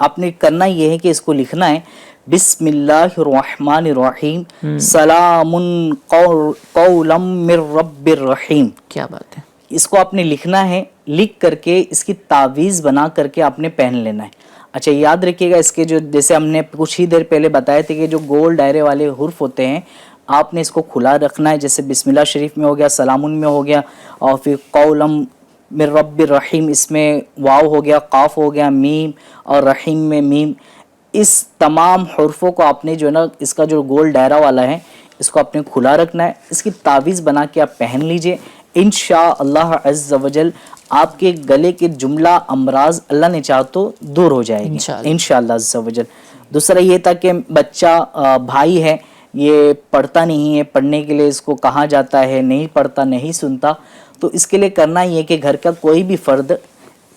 آپ نے کرنا یہ ہے کہ اس کو لکھنا ہے بسم اللہ الرحمن الرحیم سلام قولا من رب الرحیم. کیا بات ہے. اس کو آپ نے لکھنا ہے, لکھ کر کے اس کی تعویذ بنا کر کے آپ نے پہن لینا ہے. اچھا یاد رکھیے گا اس کے جو جیسے ہم نے کچھ ہی دیر پہلے بتایا تھے کہ جو گول دائرے والے حرف ہوتے ہیں آپ نے اس کو کھلا رکھنا ہے. جیسے بسم اللہ شریف میں ہو گیا, سلامن میں ہو گیا, اور پھر قولم من رب الرحیم اس میں واو ہو گیا, قاف ہو گیا, میم, اور رحیم میں میم. اس تمام حرفوں کو آپ نے جو ہے نا اس کا جو گول دائرہ والا ہے اس کو آپ نے کھلا رکھنا ہے. اس کی تعویذ بنا کے آپ پہن لیجئے. انشاءاللہ عز وجل آپ کے گلے کے جملہ امراض اللہ نے چاہا تو دور ہو جائے گی انشاءاللہ عز وجل. دوسرا یہ تھا کہ بچہ بھائی ہے, یہ پڑھتا نہیں ہے, پڑھنے کے لیے اس کو کہا جاتا ہے, نہیں پڑھتا, نہیں سنتا, تو اس کے لیے کرنا یہ کہ گھر کا کوئی بھی فرد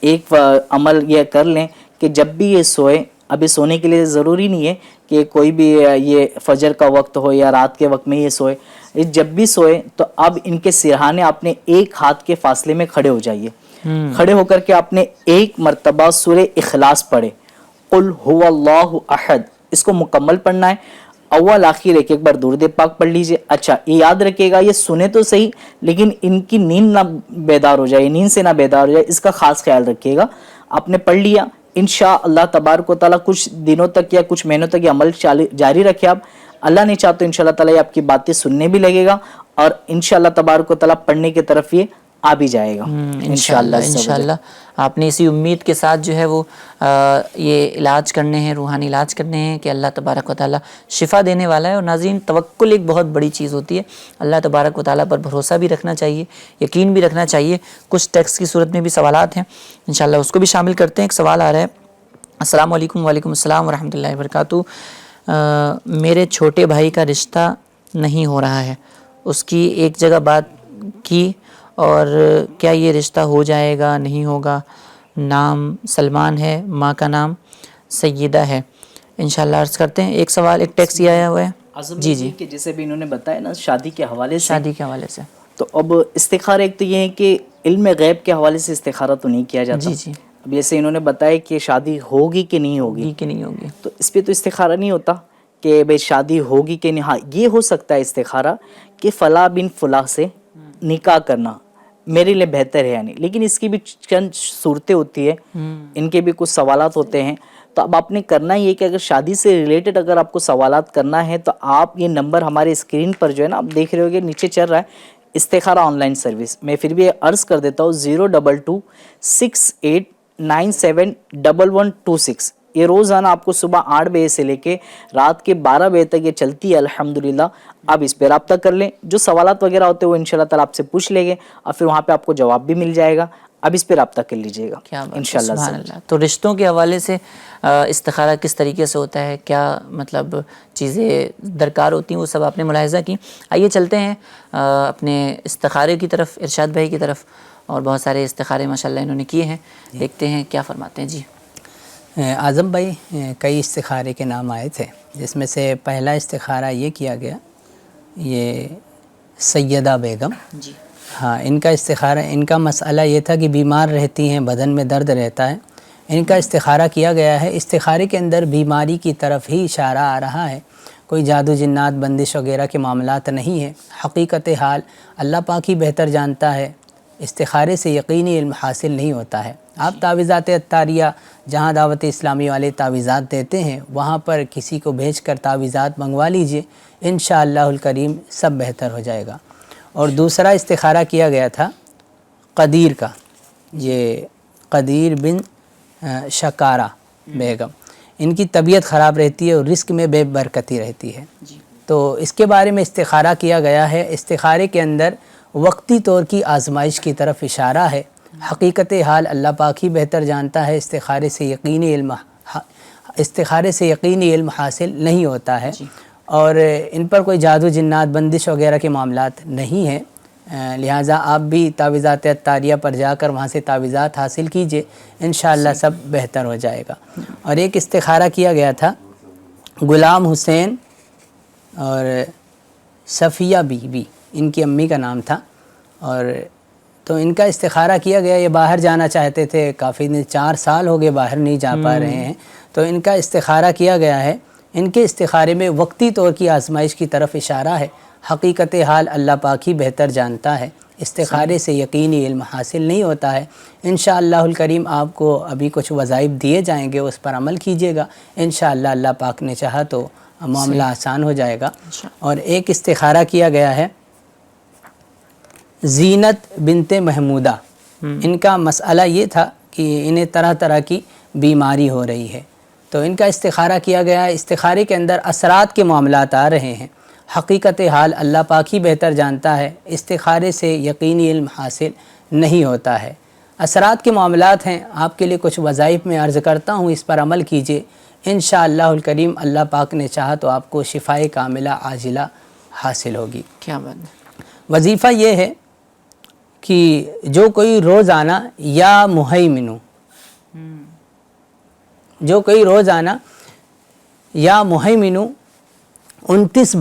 ایک عمل یہ کر لیں کہ جب بھی یہ سوئے, ابھی سونے کے لیے ضروری نہیں ہے کہ کوئی بھی یہ فجر کا وقت ہو یا رات کے وقت میں یہ سوئے, جب بھی سوئے تو اب ان کے سرہانے آپ نے ایک ہاتھ کے فاصلے میں کھڑے ہو جائیے. کھڑے ہو کر کے آپ نے ایک مرتبہ سورہ اخلاص پڑھے, قل هو اللہ احد, اس کو مکمل پڑھنا ہے. اول آخر ایک بار درود پاک پڑھ لیجئے. اچھا یہ یاد رکھیے گا, یہ سنے تو صحیح لیکن ان کی نیند نہ بیدار ہو جائے, نیند سے نہ بیدار ہو جائے, اس کا خاص خیال رکھیے گا. آپ نے پڑھ لیا, انشاءاللہ تبارک و تعالیٰ کچھ دنوں تک یا کچھ مہینوں تک یہ عمل جاری رکھے آپ, اللہ نے چاہا تو انشاءاللہ تعالیٰ یہ آپ کی باتیں سننے بھی لگے گا اور انشاءاللہ تبارک و تعالیٰ پڑھنے کی طرف یہ آ بھی جائے گا انشاءاللہ. آپ نے اسی امید کے ساتھ جو ہے وہ یہ علاج کرنے ہیں, روحانی علاج کرنے ہیں کہ اللہ تبارک و تعالیٰ شفا دینے والا ہے. اور ناظرین توکل ایک بہت بڑی چیز ہوتی ہے, اللہ تبارک و تعالیٰ پر بھروسہ بھی رکھنا چاہیے, یقین بھی رکھنا چاہیے. کچھ ٹیکسٹ کی صورت میں بھی سوالات ہیں, انشاءاللہ اس کو بھی شامل کرتے ہیں. ایک سوال آ رہا ہے, السلام علیکم. وعلیکم السلام ورحمۃ اللہ وبرکاتہ. میرے چھوٹے بھائی کا رشتہ نہیں ہو رہا ہے, اس کی ایک جگہ بات کی, اور کیا یہ رشتہ ہو جائے گا نہیں ہوگا؟ نام سلمان ہے, ماں کا نام سیدہ ہے. انشاءاللہ عرض کرتے ہیں. ایک سوال, ایک ٹیکسٹ یہ آیا ہوا ہے. جی کہ جیسے بھی انہوں نے بتایا نا شادی کے حوالے سے, تو اب استخارہ ایک تو یہ ہے کہ علم غیب کے حوالے سے استخارہ تو نہیں کیا جاتا. جی اب جیسے انہوں نے بتایا کہ شادی ہوگی کہ نہیں ہوگی, تو اس پہ تو استخارہ نہیں ہوتا کہ بھئی شادی ہوگی کہ نہیں. ہاں یہ ہو سکتا ہے استخارہ کہ فلاں بن فلاں سے نکاح کرنا میرے لیے بہتر ہے یعنی, لیکن اس کی بھی چند صورتیں ہوتی ہے, ان کے بھی کچھ سوالات ہوتے ہیں. تو اب آپ نے کرنا یہ کہ اگر شادی سے ریلیٹڈ اگر آپ کو سوالات کرنا ہے تو آپ یہ نمبر ہمارے اسکرین پر جو ہے نا آپ دیکھ رہے ہو کہ نیچے چل رہا ہے, استخارہ آن لائن سروس. میں پھر بھی عرض کر دیتا ہوں 02268971126. یہ روزانہ آپ کو صبح 8 بجے سے لے کے رات کے 12 بجے تک یہ چلتی ہے الحمدللہ. آپ اس پہ رابطہ کر لیں. جو سوالات وغیرہ ہوتے ہیں وہ انشاءاللہ تعالیٰ آپ سے پوچھ لیں گے اور پھر وہاں پہ آپ کو جواب بھی مل جائے گا. اب اس پہ رابطہ کر لیجئے گا انشاءاللہ. سبحان اللہ. تو رشتوں کے حوالے سے استخارہ کس طریقے سے ہوتا ہے, کیا مطلب چیزیں درکار ہوتی ہیں, وہ سب آپ نے ملاحظہ کی. آئیے چلتے ہیں اپنے استخارے کی طرف, ارشاد بھائی کی طرف, اور بہت سارے استخارے ماشاءاللہ انہوں نے کیے ہیں. دیکھتے ہیں کیا فرماتے ہیں. جی اعظم بھائی, کئی استخارے کے نام آئے تھے, جس میں سے پہلا استخارہ یہ کیا گیا, یہ سیدہ بیگم. جی ہاں, ان کا استخارہ, ان کا مسئلہ یہ تھا کہ بیمار رہتی ہیں, بدن میں درد رہتا ہے. ان کا استخارہ کیا گیا ہے. استخارے کے اندر بیماری کی طرف ہی اشارہ آ رہا ہے, کوئی جادو جنات بندش وغیرہ کے معاملات نہیں ہیں. حقیقت حال اللہ پاک ہی بہتر جانتا ہے. استخارے سے یقینی علم حاصل نہیں ہوتا ہے. آپ تعویذات عطاریہ جہاں دعوت اسلامی والے تعویذات دیتے ہیں وہاں پر کسی کو بھیج کر تعویذات منگوا لیجئے, انشاءاللہ الکریم سب بہتر ہو جائے گا. اور دوسرا استخارہ کیا گیا تھا قدیر کا, یہ قدیر بن شکارہ بیگم. ان کی طبیعت خراب رہتی ہے اور رزق میں بے برکتی رہتی ہے. تو اس کے بارے میں استخارہ کیا گیا ہے. استخارے کے اندر وقتی طور کی آزمائش کی طرف اشارہ ہے. حقیقت حال اللہ پاک ہی بہتر جانتا ہے. استخارے سے یقینی علم حاصل نہیں ہوتا ہے. اور ان پر کوئی جادو جنات بندش وغیرہ کے معاملات نہیں ہیں. لہٰذا آپ بھی تعویذات عطاریہ پر جا کر وہاں سے تعویذات حاصل کیجئے, انشاءاللہ سب بہتر ہو جائے گا. اور ایک استخارہ کیا گیا تھا غلام حسین اور صفیہ بی بی, ان کی امی کا نام تھا. اور تو ان کا استخارہ کیا گیا. یہ باہر جانا چاہتے تھے, کافی 4 سال ہو گئے باہر نہیں جا پا رہے ہیں. تو ان کا استخارہ کیا گیا ہے. ان کے استخارے میں وقتی طور کی آزمائش کی طرف اشارہ ہے. حقیقت حال اللہ پاک ہی بہتر جانتا ہے. استخارے سے یقینی علم حاصل نہیں ہوتا ہے. انشاءاللہ الکریم آپ کو ابھی کچھ وظائف دیے جائیں گے, اس پر عمل کیجئے گا. انشاءاللہ اللہ پاک نے چاہا تو معاملہ آسان ہو جائے گا. اور ایک استخارہ کیا گیا ہے زینت بنت محمودہ. ان کا مسئلہ یہ تھا کہ انہیں طرح طرح کی بیماری ہو رہی ہے. تو ان کا استخارہ کیا گیا ہے. استخارے کے اندر اثرات کے معاملات آ رہے ہیں. حقیقت حال اللہ پاک ہی بہتر جانتا ہے. استخارے سے یقینی علم حاصل نہیں ہوتا ہے. اثرات کے معاملات ہیں. آپ کے لیے کچھ وظائف میں عرض کرتا ہوں, اس پر عمل کیجئے. انشاءاللہ الکریم اللہ پاک نے چاہا تو آپ کو شفائے کاملہ عاجلہ حاصل ہوگی. کیا بات ہے. وظیفہ یہ ہے کہ جو کوئی روزانہ یا مہیمنو, جو کوئی روزانہ یا مہیمنو 29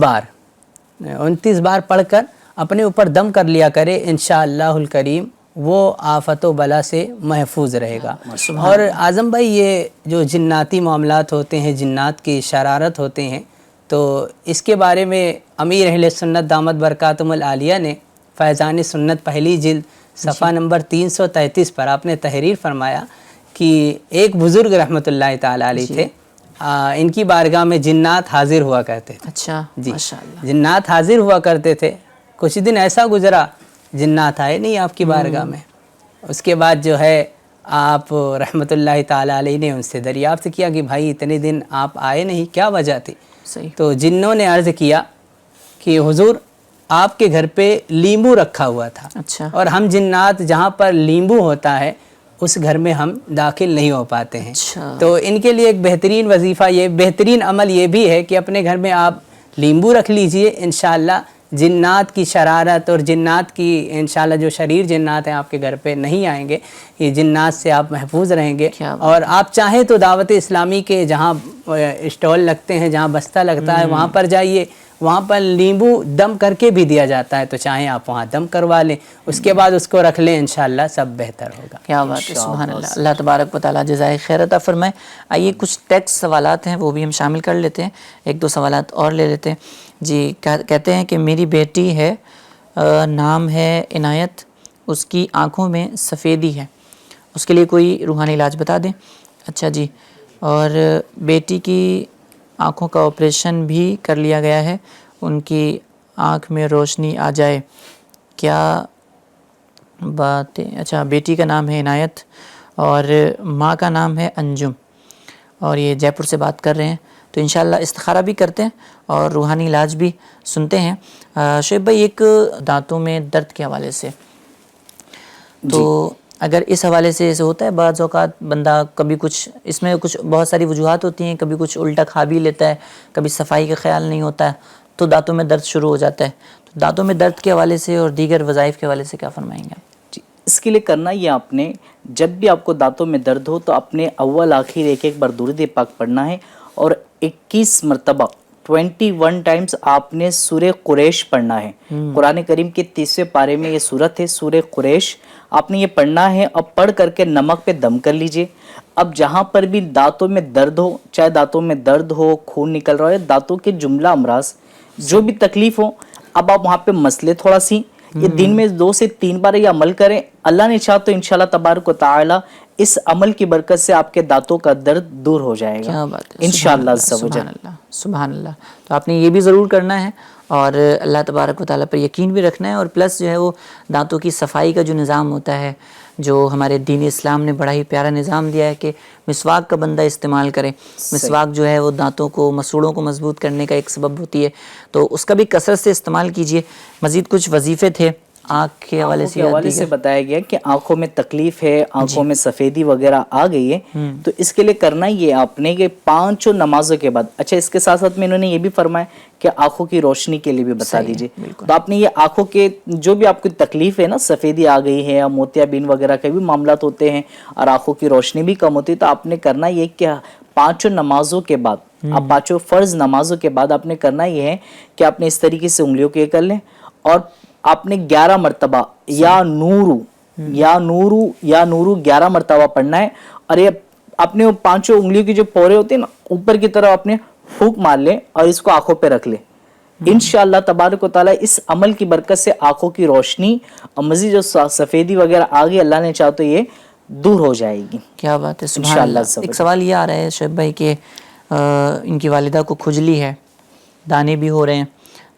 بار پڑھ کر اپنے اوپر دم کر لیا کرے, انشاءاللہ الکریم وہ آفت و بلا سے محفوظ رہے گا. اور اعظم بھائی, یہ جو جناتی معاملات ہوتے ہیں, جنات کی شرارت ہوتے ہیں, تو اس کے بارے میں امیر اہل سنت دامت برکاتہم العالیہ نے فیضان سنت پہلی جلد صفحہ نمبر 333 پر آپ نے تحریر فرمایا کہ ایک بزرگ رحمۃ اللہ تعالیٰ علیہ تھے. ان کی بارگاہ میں جنات حاضر ہوا کرتے تھے. اچھا جی, ماشاءاللہ. جنات حاضر ہوا کرتے تھے. کچھ دن ایسا گزرا جنات آئے نہیں آپ کی بارگاہ میں. اس کے بعد جو ہے آپ رحمۃ اللہ تعالیٰ علیہ نے ان سے دریافت کیا کہ بھائی اتنے دن آپ آئے نہیں, کیا وجہ تھی؟ صحیح. تو جنوں نے عرض کیا کہ حضور آپ کے گھر پہ لیمبو رکھا ہوا تھا. اچھا. اور ہم جنات جہاں پر لیمبو ہوتا ہے اس گھر میں ہم داخل نہیں ہو پاتے ہیں. اچھا. تو ان کے لیے ایک بہترین وظیفہ, یہ بہترین عمل یہ بھی ہے کہ اپنے گھر میں آپ لیمبو رکھ لیجئے. انشاءاللہ جنات کی شرارت اور جنات کی انشاءاللہ جو شریر جنات ہیں آپ کے گھر پہ نہیں آئیں گے. یہ جنات سے آپ محفوظ رہیں گے. اور آپ چاہیں تو دعوت اسلامی کے جہاں اسٹال لگتے ہیں, جہاں بستہ لگتا ہے, وہاں پر جائیے. وہاں پر لیمبو دم کر کے بھی دیا جاتا ہے, تو چاہیں آپ وہاں دم کروا لیں, اس کے بعد اس کو رکھ لیں, انشاءاللہ سب بہتر ہوگا. کیا بات ہے, سبحان اللہ. اللہ تبارک و تعالیٰ جزائے خیر عطا فرمائے. آئیے کچھ ٹیکسٹ سوالات ہیں وہ بھی ہم شامل کر لیتے ہیں, 1-2 سوالات اور لے لیتے ہیں. جی کہتے ہیں کہ میری بیٹی ہے, نام ہے عنایت, اس کی آنکھوں میں سفیدی ہے, اس کے لیے کوئی روحانی علاج بتا دیں. اچھا جی. اور بیٹی کی آنکھوں کا آپریشن بھی کر لیا گیا ہے, ان کی آنکھ میں روشنی آ جائے کیا بات ہے. اچھا بیٹی کا نام ہے عنایت اور ماں کا نام ہے انجم اور یہ جے پور سے بات کر رہے ہیں. تو انشاءاللہ استخارہ بھی کرتے ہیں اور روحانی علاج بھی سنتے ہیں. شعیب بھائی ایک دانتوں میں درد کے حوالے سے تو اگر اس حوالے سے ایسے ہوتا ہے بعض اوقات بندہ کبھی کچھ اس میں کچھ بہت ساری وجوہات ہوتی ہیں, کبھی کچھ الٹا کھا بھی لیتا ہے, کبھی صفائی کا خیال نہیں ہوتا ہے تو دانتوں میں درد شروع ہو جاتا ہے. تو دانتوں میں درد کے حوالے سے اور دیگر وظائف کے حوالے سے کیا فرمائیں گے آپ؟ اس کے لیے کرنا یہ آپ نے جب بھی آپ کو دانتوں میں درد ہو تو اپنے اول آخر ایک بار درود پاک پڑھنا ہے اور 21 مرتبہ 21 ٹائمز آپ نے سورہ قریش پڑھنا ہے. قرآن کریم کے 30ویں پارے میں یہ سورت ہے سورہ قریش, آپ نے یہ پڑھنا ہے. اب پڑھ کر کے نمک پہ دم کر لیجئے. اب جہاں پر بھی دانتوں میں درد ہو, چاہے دانتوں میں درد ہو, خون نکل رہا ہو, دانتوں کے جملہ امراض جو بھی تکلیف ہو, اب آپ وہاں پہ مسئلے تھوڑا سی یہ دن میں 2 سے 3 بار یہ عمل کریں. اللہ نے چاہا تو انشاءاللہ تبارک و تعالی اس عمل کی برکت سے آپ کے دانتوں کا درد دور ہو جائے گا. کیا بات ہے, انشاءاللہ عز و جل. سبحان اللہ سبحان اللہ. تو آپ نے یہ بھی ضرور کرنا ہے اور اللہ تبارک و تعالیٰ پر یقین بھی رکھنا ہے. اور پلس جو ہے وہ دانتوں کی صفائی کا جو نظام ہوتا ہے جو ہمارے دین اسلام نے بڑا ہی پیارا نظام دیا ہے کہ مسواک کا بندہ استعمال کرے. مسواک جو ہے وہ دانتوں کو مسوڑوں کو مضبوط کرنے کا ایک سبب ہوتی ہے, تو اس کا بھی کثرت سے استعمال کیجئے. مزید کچھ وظیفے تھے آنکھ کے حوالے سے بتایا گیا کہ آنکھوں میں تکلیف ہے, آنکھوں میں سفیدی وغیرہ آ گئی ہے, تو اس کے لیے کرنا یہ آپ نے کہ 5 نمازوں کے بعد. اچھا اس کے ساتھ ساتھ میں انہوں نے یہ بھی فرمایا کہ آنکھوں کی روشنی کے لیے بھی بتا دیجئے. تو آپ نے یہ آنکھوں کے جو بھی آپ کو تکلیف ہے نا, سفیدی آ گئی ہے یا موتیا بین وغیرہ کے بھی معاملات ہوتے ہیں اور آنکھوں کی روشنی بھی کم ہوتی ہے, تو آپ نے کرنا یہ کہ 5 نمازوں کے بعد, آپ 5 فرض نمازوں کے بعد آپ نے کرنا یہ ہے کہ آپ نے اس طریقے سے انگلیوں کے کر لیں اور آپ نے 11 مرتبہ یا نورو یا نورو یا نورو 11 مرتبہ پڑھنا ہے. اور یہ اپنے 5 انگلیوں کی جو پورے ہوتے ہیں نا اوپر کی طرف اپنے پھونک مار لیں اور اس کو آنکھوں پہ رکھ لیں. انشاءاللہ تبارک و تعالیٰ اس عمل کی برکت سے آنکھوں کی روشنی اور مزید جو سفیدی وغیرہ آگے اللہ نے چاہا تو یہ دور ہو جائے گی. کیا بات ہے, سبحان اللہ. ایک سوال یہ آ رہا ہے شعیب بھائی کہ ان کی والدہ کو کھجلی ہے, دانے بھی ہو رہے ہیں,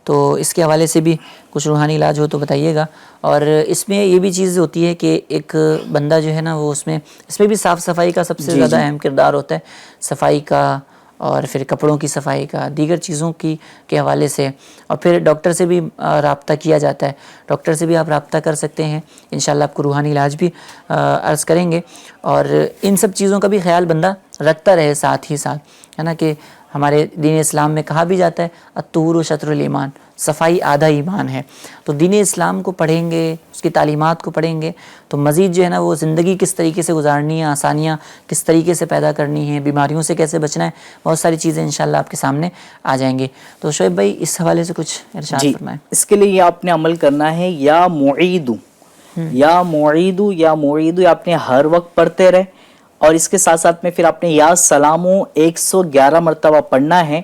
تو اس کے حوالے سے بھی کچھ روحانی علاج ہو تو بتائیے گا. اور اس میں یہ بھی چیز ہوتی ہے کہ ایک بندہ جو ہے نا وہ اس میں بھی صاف صفائی کا سب سے زیادہ اہم کردار ہوتا ہے, صفائی کا اور پھر کپڑوں کی صفائی کا, دیگر چیزوں کے حوالے سے. اور پھر ڈاکٹر سے بھی رابطہ کیا جاتا ہے, ڈاکٹر سے بھی آپ رابطہ کر سکتے ہیں, انشاءاللہ آپ کو روحانی علاج بھی عرض کریں گے. اور ان سب چیزوں کا بھی خیال بندہ رکھتا رہے ساتھ ہی ساتھ, ہے نا, کہ ہمارے دین اسلام میں کہا بھی جاتا ہے الطہور شطر الایمان, صفائی آدھا ایمان ہے. تو دین اسلام کو پڑھیں گے, اس کی تعلیمات کو پڑھیں گے تو مزید جو ہے نا وہ زندگی کس طریقے سے گزارنی ہے, آسانیاں کس طریقے سے پیدا کرنی ہیں, بیماریوں سے کیسے بچنا ہے, بہت ساری چیزیں انشاءاللہ آپ کے سامنے آ جائیں گی. تو شعیب بھائی اس حوالے سے کچھ ارشاد فرمائیں. اس کے لیے یہ آپ نے عمل کرنا ہے یا معیدو یا معیدو یا معیدو, آپ نے ہر وقت پڑھتے رہے. اور اس کے ساتھ ساتھ میں پھر آپ نے یا سلامو 111 مرتبہ پڑھنا ہے,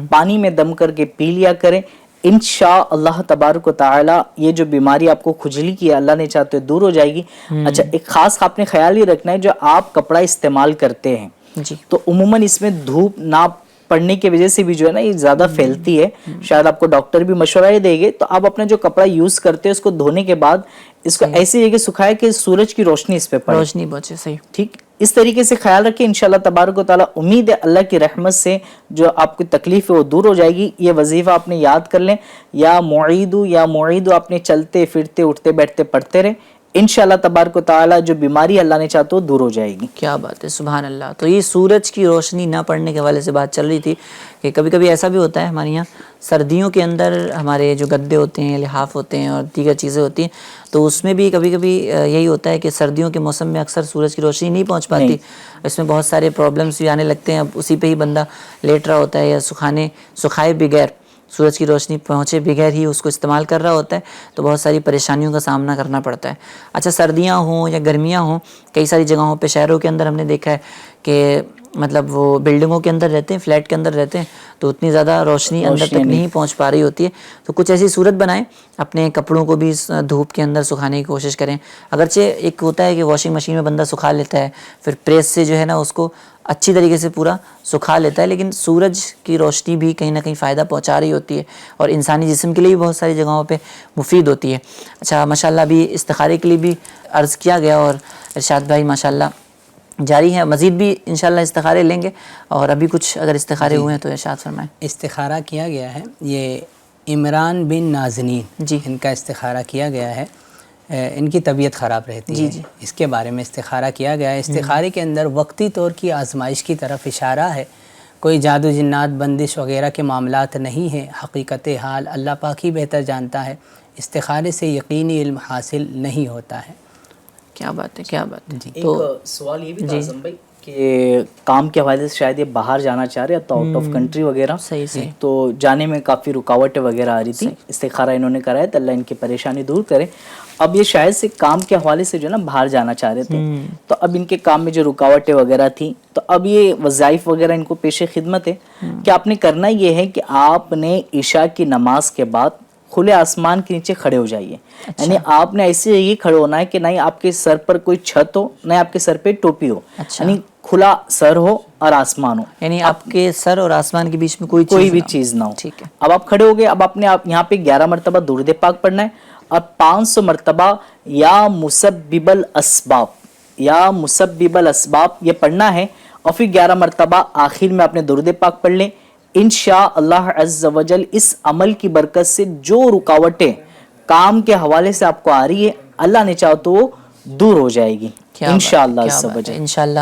پانی میں دم کر کے پی لیا کریں. انشاءاللہ تبارک و تعالی یہ جو بیماری آپ کو کھجلی کی ہے اللہ نے چاہتے دور ہو جائے گی. اچھا ایک خاص آپ نے خیال ہی رکھنا ہے, جو آپ کپڑا استعمال کرتے ہیں تو عموماً اس میں دھوپ نہ پڑنے کی وجہ سے بھی جو ہے نا یہ زیادہ پھیلتی ہے. شاید آپ کو ڈاکٹر بھی مشورہ ہی دے گے, تو آپ اپنا جو کپڑا یوز کرتے ہیں اس کو دھونے کے بعد اس کو ایسی جگہ سکھائے کہ سورج کی روشنی اس پہ پڑے, روشنی پہنچے. صحیح, ٹھیک, اس طریقے سے خیال رکھیں. انشاءاللہ تبارک و تعالی امید ہے اللہ کی رحمت سے جو آپ کی تکلیف ہے وہ دور ہو جائے گی. یہ وظیفہ آپ نے یاد کر لیں, یا معیدو آپ نے چلتے پھرتے اٹھتے بیٹھتے پڑھتے رہیں. انشاءاللہ تبارک و تعالی جو بیماری اللہ نے چاہا تو دور ہو جائے گی. کیا بات ہے, سبحان اللہ. تو یہ سورج کی روشنی نہ پڑنے کے حوالے سے بات چل رہی تھی کہ کبھی کبھی ایسا بھی ہوتا ہے ہمارے یہاں سردیوں کے اندر ہمارے جو گدے ہوتے ہیں, لحاف ہوتے ہیں اور دیگر چیزیں ہوتی ہیں, تو اس میں بھی کبھی کبھی یہی ہوتا ہے کہ سردیوں کے موسم میں اکثر سورج کی روشنی نہیں پہنچ پاتی. اس میں بہت سارے پرابلمس بھی آنے لگتے ہیں. اب اسی پہ ہی بندہ لیٹ رہا ہوتا ہے یا سکھائے بغیر, سورج کی روشنی پہنچے بغیر ہی اس کو استعمال کر رہا ہوتا ہے, تو بہت ساری پریشانیوں کا سامنا کرنا پڑتا ہے. اچھا سردیاں ہوں یا گرمیاں ہوں, کئی ساری جگہوں پہ شہروں کے اندر ہم نے دیکھا ہے کہ مطلب وہ بلڈنگوں کے اندر رہتے ہیں، فلیٹ کے اندر رہتے ہیں، تو اتنی زیادہ روشنی اندر تک نہیں پہنچ پا رہی ہوتی ہے. تو کچھ ایسی صورت بنائیں، اپنے کپڑوں کو بھی دھوپ کے اندر سکھانے کی کوشش کریں. اگرچہ ایک ہوتا ہے کہ واشنگ مشین میں بندہ سکھا لیتا ہے، پھر پریس سے جو ہے نا اس کو اچھی طریقے سے پورا سکھا لیتا ہے، لیکن سورج کی روشنی بھی کہیں نہ کہیں فائدہ پہنچا رہی ہوتی ہے اور انسانی جسم کے لیے بھی بہت ساری جگہوں پہ مفید ہوتی ہے. اچھا ماشاءاللہ ابھی استخارے کے لیے بھی عرض کیا گیا اور ارشاد بھائی ماشاءاللہ جاری ہے، مزید بھی انشاءاللہ استخارے لیں گے. اور ابھی کچھ اگر استخارے ہوئے ہیں تو ارشاد فرمائیں. استخارہ کیا گیا ہے، یہ عمران بن نازنین جی ان کا استخارہ کیا گیا ہے. ان کی طبیعت خراب رہتی ہے، اس کے بارے میں استخارہ کیا گیا ہے. استخارے کے اندر وقتی طور کی آزمائش کی طرف اشارہ ہے، کوئی جادو جنات بندش وغیرہ کے معاملات نہیں ہیں. حقیقت حال اللہ پاک ہی بہتر جانتا ہے. استخارے سے یقینی علم حاصل نہیں ہوتا ہے. کیا بات ہے، کیا بات ہے. جی ایک سوال یہ بھی تھا اعظم بھائی کہ کام کے حوالے سے شاید یہ باہر جانا چاہ رہے ہیں تو آؤٹ آف کنٹری وغیرہ، صحیح تو جانے میں کافی رکاوٹیں وغیرہ آ رہی تھی. استخارہ انہوں نے کرایا تو اللہ ان کی پریشانی دور کرے. اب یہ شاید سے کام کے حوالے سے جو ہے نا باہر جانا چاہ رہے تھے، تو اب ان کے کام میں جو رکاوٹیں وغیرہ تھیں، تو اب یہ وظائف وغیرہ ان کو پیش خدمت ہے کہ آپ نے کرنا یہ ہے کہ آپ نے عشاء کی نماز کے بعد کھلے آسمان کے نیچے کھڑے ہو جائیے. یعنی آپ نے ایسے ہی کھڑے ہونا ہے کہ نہ آپ کے سر پر کوئی چھت ہو، نہ آپ کے سر پہ ٹوپی ہو، یعنی کھلا سر ہو اور آسمان ہو، یعنی آپ کے سر اور آسمان کے بیچ میں کوئی بھی چیز نہ ہو. ٹھیک ہے. اب آپ کھڑے ہو گئے. اب آپ نے یہاں پہ 11 مرتبہ درود پاک پڑھنا ہے اور 500 مرتبہ یا مسبب الاسباب، یا مسبب الاسباب یہ پڑھنا ہے. اور پھر 11 مرتبہ آخر میں آپ نے درود پاک پڑھ لیں. انشاء اللہ عز و جل اس عمل کی برکت سے جو رکاوٹیں کام کے حوالے سے آپ کو آ رہی ہے، اللہ نے چاہو تو وہ دور ہو جائے گی انشاءاللہ عز و جل. انشاءاللہ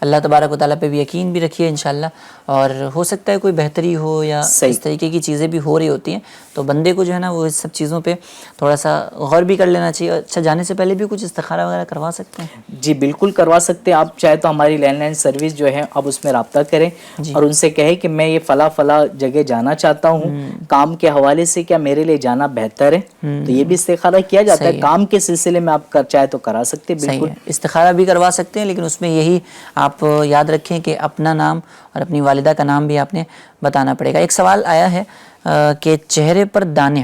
اللہ تبارک و تعالیٰ پہ بھی یقین بھی رکھیے انشاءاللہ. اور ہو سکتا ہے کوئی بہتری ہو یا اس طریقے کی چیزیں بھی ہو رہی ہوتی ہیں، تو بندے کو جو ہے نا وہ اس سب چیزوں پہ تھوڑا سا غور بھی کر لینا چاہیے. اچھا جانے سے پہلے بھی کچھ استخارہ وغیرہ کروا سکتے ہیں؟ جی بالکل کروا سکتے ہیں. آپ چاہے تو ہماری لینڈ لائن سروس جو ہے آپ اس میں رابطہ کریں اور ان سے کہیں کہ میں یہ فلاں جگہ جانا چاہتا ہوں، کام کے حوالے سے کیا میرے لیے جانا بہتر ہے؟ تو یہ بھی استخارہ کیا جاتا ہے کام کے سلسلے میں. آپ چاہے تو کرا سکتے ہیں بالکل. استخارہ بھی کروا سکتے ہیں، لیکن اس میں یہی آپ یاد رکھیں کہ اپنا نام اور اپنی والدہ کا نام بھی آپ نے بتانا پڑے گا. ایک سوال آیا ہے کہ چہرے پر دانے،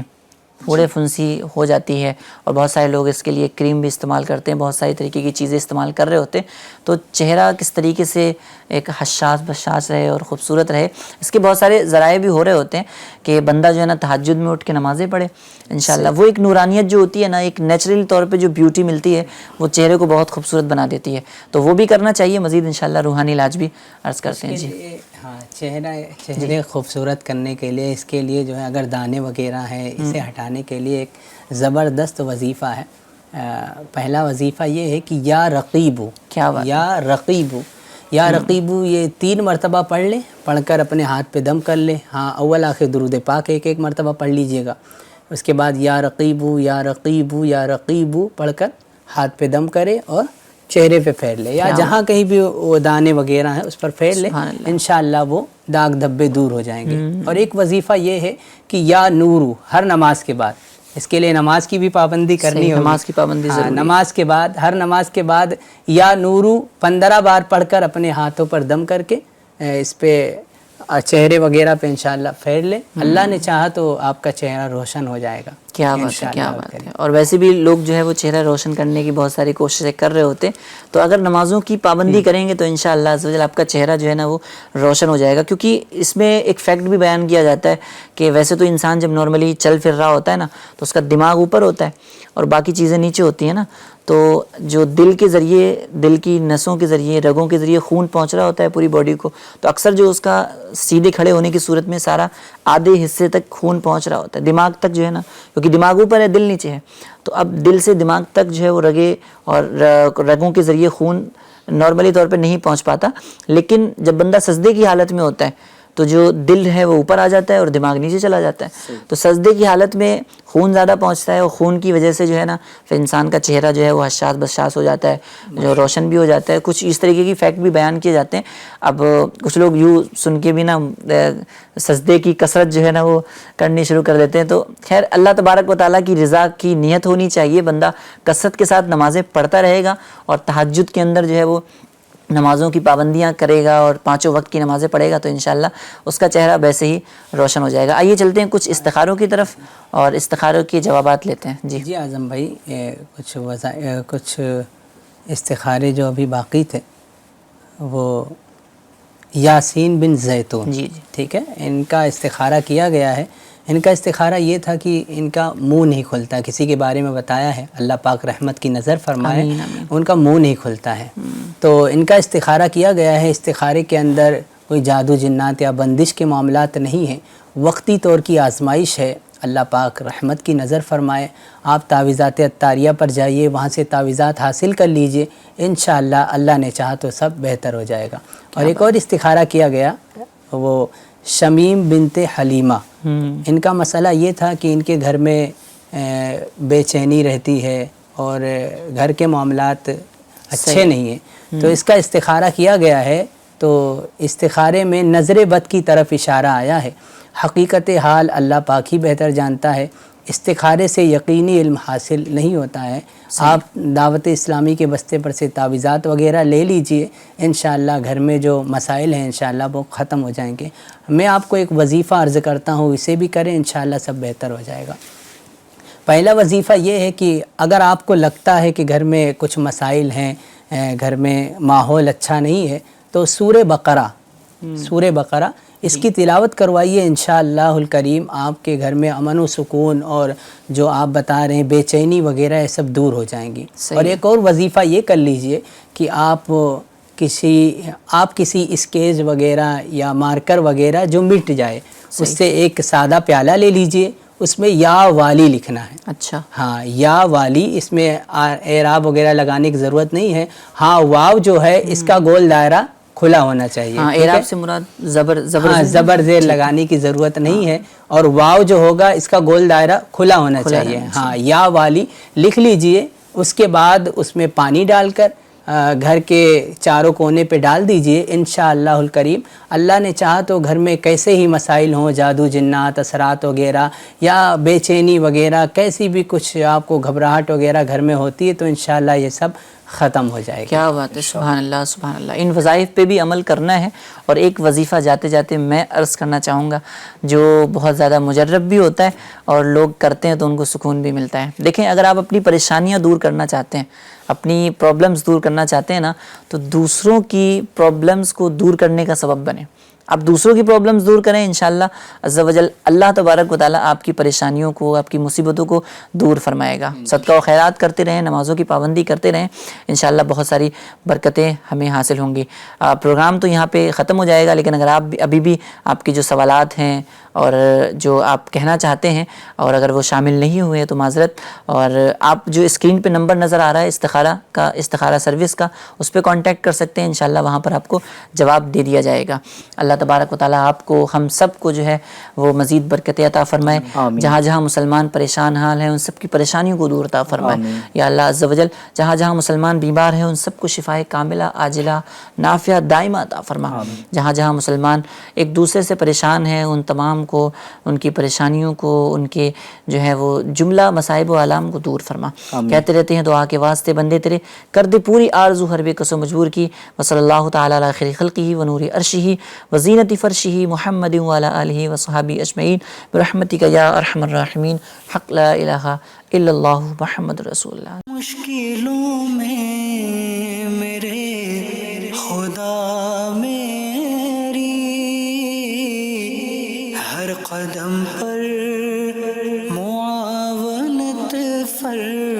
پھوڑے پھنسی ہو جاتی ہے اور بہت سارے لوگ اس کے لیے کریم بھی استعمال کرتے ہیں، بہت ساری طریقے کی چیزیں استعمال کر رہے ہوتے ہیں، تو چہرہ کس طریقے سے ایک حشاش بشاش رہے اور خوبصورت رہے، اس کے بہت سارے ذرائع بھی ہو رہے ہوتے ہیں کہ بندہ جو ہے نا تہجد میں اٹھ کے نمازیں پڑھے انشاءاللہ. وہ ایک نورانیت جو ہوتی ہے نا، ایک نیچرل طور پہ جو بیوٹی ملتی ہے وہ چہرے کو بہت خوبصورت بنا دیتی ہے، تو وہ بھی کرنا چاہیے. مزید انشاءاللہ روحانی علاج بھی عرض کرتے ہیں. جی ہاں، چہرے خوبصورت کرنے کے لیے اس کے لیے جو ہے اگر دانے وغیرہ ہیں اسے ہٹانے کے لیے ایک زبردست وظیفہ ہے. پہلا وظیفہ یہ ہے کہ یا رقیبو، کیا بات، یا رقیبو، یا رقیبو یہ 3 مرتبہ پڑھ لیں، پڑھ کر اپنے ہاتھ پہ دم کر لیں. ہاں اول آخر درود پاک ایک مرتبہ پڑھ لیجئے گا. اس کے بعد یا رقیبو یا رقیبو یا رقیبو پڑھ کر ہاتھ پہ دم کرے اور چہرے پہ پھیر لے، یا جہاں کہیں بھی وہ دانے وغیرہ ہیں اس پر پھیر لے، انشاءاللہ وہ داغ دھبے دور ہو جائیں گے. اور ایک وظیفہ یہ ہے کہ یا نورو، ہر نماز کے بعد، اس کے لیے نماز کی بھی پابندی کرنی ہوگی. نماز کی پابندی ضروری ہے. نماز کے بعد، ہر نماز کے بعد یا نورو 15 بار پڑھ کر اپنے ہاتھوں پر دم کر کے اس پہ چہرے وغیرہ پہ انشاءاللہ پھیر لے. اللہ نے چاہا تو آپ کا چہرہ روشن ہو جائے گا. کیا بات ہے، کیا بات ہے. اور ویسے بھی لوگ جو ہے وہ چہرہ روشن کرنے کی بہت ساری کوششیں کر رہے ہوتے ہیں، تو اگر نمازوں کی پابندی کریں گے تو انشاءاللہ عز و جل آپ کا چہرہ جو ہے نا وہ روشن ہو جائے گا. کیونکہ اس میں ایک فیکٹ بھی بیان کیا جاتا ہے کہ ویسے تو انسان جب نارملی چل پھر رہا ہوتا ہے نا تو اس کا دماغ اوپر ہوتا ہے اور باقی چیزیں نیچے ہوتی ہیں نا، تو جو دل کے ذریعے، دل کی نسوں کے ذریعے، رگوں کے ذریعے خون پہنچ رہا ہوتا ہے پوری باڈی کو، تو اکثر جو اس کا سیدھے کھڑے ہونے کی صورت میں سارا آدھے حصے تک خون پہنچ رہا ہوتا ہے، دماغ تک جو ہے نا، کیونکہ دماغ اوپر ہے دل نیچے ہے، تو اب دل سے دماغ تک جو ہے وہ رگے اور رگوں کے ذریعے خون نارملی طور پہ نہیں پہنچ پاتا. لیکن جب بندہ سجدے کی حالت میں ہوتا ہے تو جو دل ہے وہ اوپر آ جاتا ہے اور دماغ نیچے چلا جاتا ہے، تو سجدے کی حالت میں خون زیادہ پہنچتا ہے اور خون کی وجہ سے جو ہے نا پھر انسان کا چہرہ جو ہے وہ حشاش بشاش ہو جاتا ہے، جو روشن بھی ہو جاتا ہے. کچھ اس طریقے کی فیکٹ بھی بیان کیے جاتے ہیں. اب کچھ لوگ یوں سن کے بھی نا سجدے کی کثرت جو ہے نا وہ کرنی شروع کر دیتے ہیں. تو خیر اللہ تبارک و تعالیٰ کی رضا کی نیت ہونی چاہیے. بندہ کثرت کے ساتھ نمازیں پڑھتا رہے گا اور تہجد کے اندر جو ہے وہ نمازوں کی پابندیاں کرے گا اور 5 وقت کی نمازیں پڑھے گا تو انشاءاللہ اس کا چہرہ ویسے ہی روشن ہو جائے گا. آئیے چلتے ہیں کچھ استخاروں کی طرف اور استخاروں کے جوابات لیتے ہیں. جی اعظم بھائی کچھ استخارے جو ابھی باقی تھے وہ یاسین بن زیتون، جی ٹھیک ہے، ان کا استخارہ کیا گیا ہے. ان کا استخارہ یہ تھا کہ ان کا منہ نہیں کھلتا. کسی کے بارے میں بتایا ہے، اللہ پاک رحمت کی نظر فرمائے، ان کا منہ نہیں کھلتا ہے. تو ان کا استخارہ کیا گیا ہے. استخارے کے اندر کوئی جادو جنات یا بندش کے معاملات نہیں ہیں، وقتی طور کی آزمائش ہے. اللہ پاک رحمت کی نظر فرمائے. آپ تعویذات عطاریہ پر جائیے، وہاں سے تعویذات حاصل کر لیجئے، انشاءاللہ اللہ نے چاہا تو سب بہتر ہو جائے گا. اور ایک اور استخارہ کیا گیا، وہ شمیم بنت حلیمہ. ان کا مسئلہ یہ تھا کہ ان کے گھر میں بے چینی رہتی ہے اور گھر کے معاملات اچھے نہیں ہیں. تو اس کا استخارہ کیا گیا ہے. تو استخارے میں نظر بد کی طرف اشارہ آیا ہے. حقیقت حال اللہ پاک ہی بہتر جانتا ہے. استخارے سے یقینی علم حاصل نہیں ہوتا ہے. آپ دعوت اسلامی کے بستے پر سے تعویذات وغیرہ لے لیجئے، انشاءاللہ گھر میں جو مسائل ہیں انشاءاللہ وہ ختم ہو جائیں گے. میں آپ کو ایک وظیفہ عرض کرتا ہوں، اسے بھی کریں، انشاءاللہ سب بہتر ہو جائے گا. پہلا وظیفہ یہ ہے کہ اگر آپ کو لگتا ہے کہ گھر میں کچھ مسائل ہیں، گھر میں ماحول اچھا نہیں ہے، تو سورہ بقرہ اس کی تلاوت کروائیے. انشاءاللہ الکریم آپ کے گھر میں امن و سکون اور جو آپ بتا رہے ہیں بے چینی وغیرہ یہ سب دور ہو جائیں گی. اور ایک اور وظیفہ یہ کر لیجئے کہ آپ کسی اسکیچ وغیرہ یا مارکر وغیرہ جو مٹ جائے، اس سے ایک سادہ پیالہ لے لیجئے، اس میں یا والی لکھنا ہے. اچھا، ہاں یا والی، اس میں اعراب وغیرہ لگانے کی ضرورت نہیں ہے. ہاں واو جو ہے اس کا گول دائرہ کھلا ہونا چاہیے. ہاں اعراب سے مراد زبر زیر لگانے کی ضرورت نہیں ہے. اور واو جو ہوگا اس کا گول دائرہ کھلا ہونا چاہیے. ہاں یا والی لکھ لیجئے. اس کے بعد اس میں پانی ڈال کر گھر کے چاروں کونے پہ ڈال دیجئے. انشاءاللہ الکریم اللہ نے چاہا تو گھر میں کیسے ہی مسائل ہوں، جادو جنات اثرات وغیرہ یا بے چینی وغیرہ، کیسی بھی کچھ آپ کو گھبراہٹ وغیرہ گھر میں ہوتی ہے، تو انشاءاللہ یہ سب ختم ہو جائے گا. کیا بات ہے، سبحان اللہ سبحان اللہ. ان وظائف پہ بھی عمل کرنا ہے. اور ایک وظیفہ جاتے جاتے میں عرض کرنا چاہوں گا جو بہت زیادہ مجرب بھی ہوتا ہے اور لوگ کرتے ہیں تو ان کو سکون بھی ملتا ہے. دیکھیں، اگر آپ اپنی پریشانیاں دور کرنا چاہتے ہیں، اپنی پرابلمز دور کرنا چاہتے ہیں نا، تو دوسروں کی پرابلمز کو دور کرنے کا سبب بنیں. آپ دوسروں کی پرابلمز دور کریں، انشاءاللہ عز و جل اللہ تبارک و تعالیٰ آپ کی پریشانیوں کو، آپ کی مصیبتوں کو دور فرمائے گا. صدقہ و خیرات کرتے رہیں، نمازوں کی پابندی کرتے رہیں، انشاءاللہ بہت ساری برکتیں ہمیں حاصل ہوں گی. پروگرام تو یہاں پہ ختم ہو جائے گا، لیکن اگر آپ ابھی بھی آپ کے جو سوالات ہیں اور جو آپ کہنا چاہتے ہیں اور اگر وہ شامل نہیں ہوئے تو معذرت. اور آپ جو اسکرین پہ نمبر نظر آ رہا ہے استخارہ سروس کا، اس پہ کانٹیکٹ کر سکتے ہیں. انشاءاللہ وہاں پر آپ کو جواب دے دیا جائے گا. اللہ تبارک و تعالیٰ آپ کو، ہم سب کو جو ہے وہ مزید برکتیں عطا فرمائے. جہاں جہاں مسلمان پریشان حال ہیں ان سب کی پریشانیوں کو دور عطا فرمائے. یا اللہ عز و جل جہاں جہاں مسلمان بیمار ہیں ان سب کو شفائے کاملہ عاجلہ نافعہ دائمہ عطا فرما. جہاں جہاں مسلمان ایک دوسرے سے پریشان ہیں ان تمام کو، ان کی پریشانیوں کو، ان کے جو ہے وہ جملہ مصائب و آلام کو دور فرما. کہتے رہتے ہیں دعا کے واسطے بندے تیرے کر دے پوری آرزو ہر بے کس و مجبور کی. وصلی اللہ تعالیٰ علی خیر خلقہ و نور عرشہ وزینت فرشہ محمد وعلی آلہ وصحبہ اجمعین برحمتک یا ارحم الراحمین. حق لا الہ الا اللہ محمد رسول اللہ. مشکلوں میں میرے خدا میری ہر قدم پر معاونت فرما.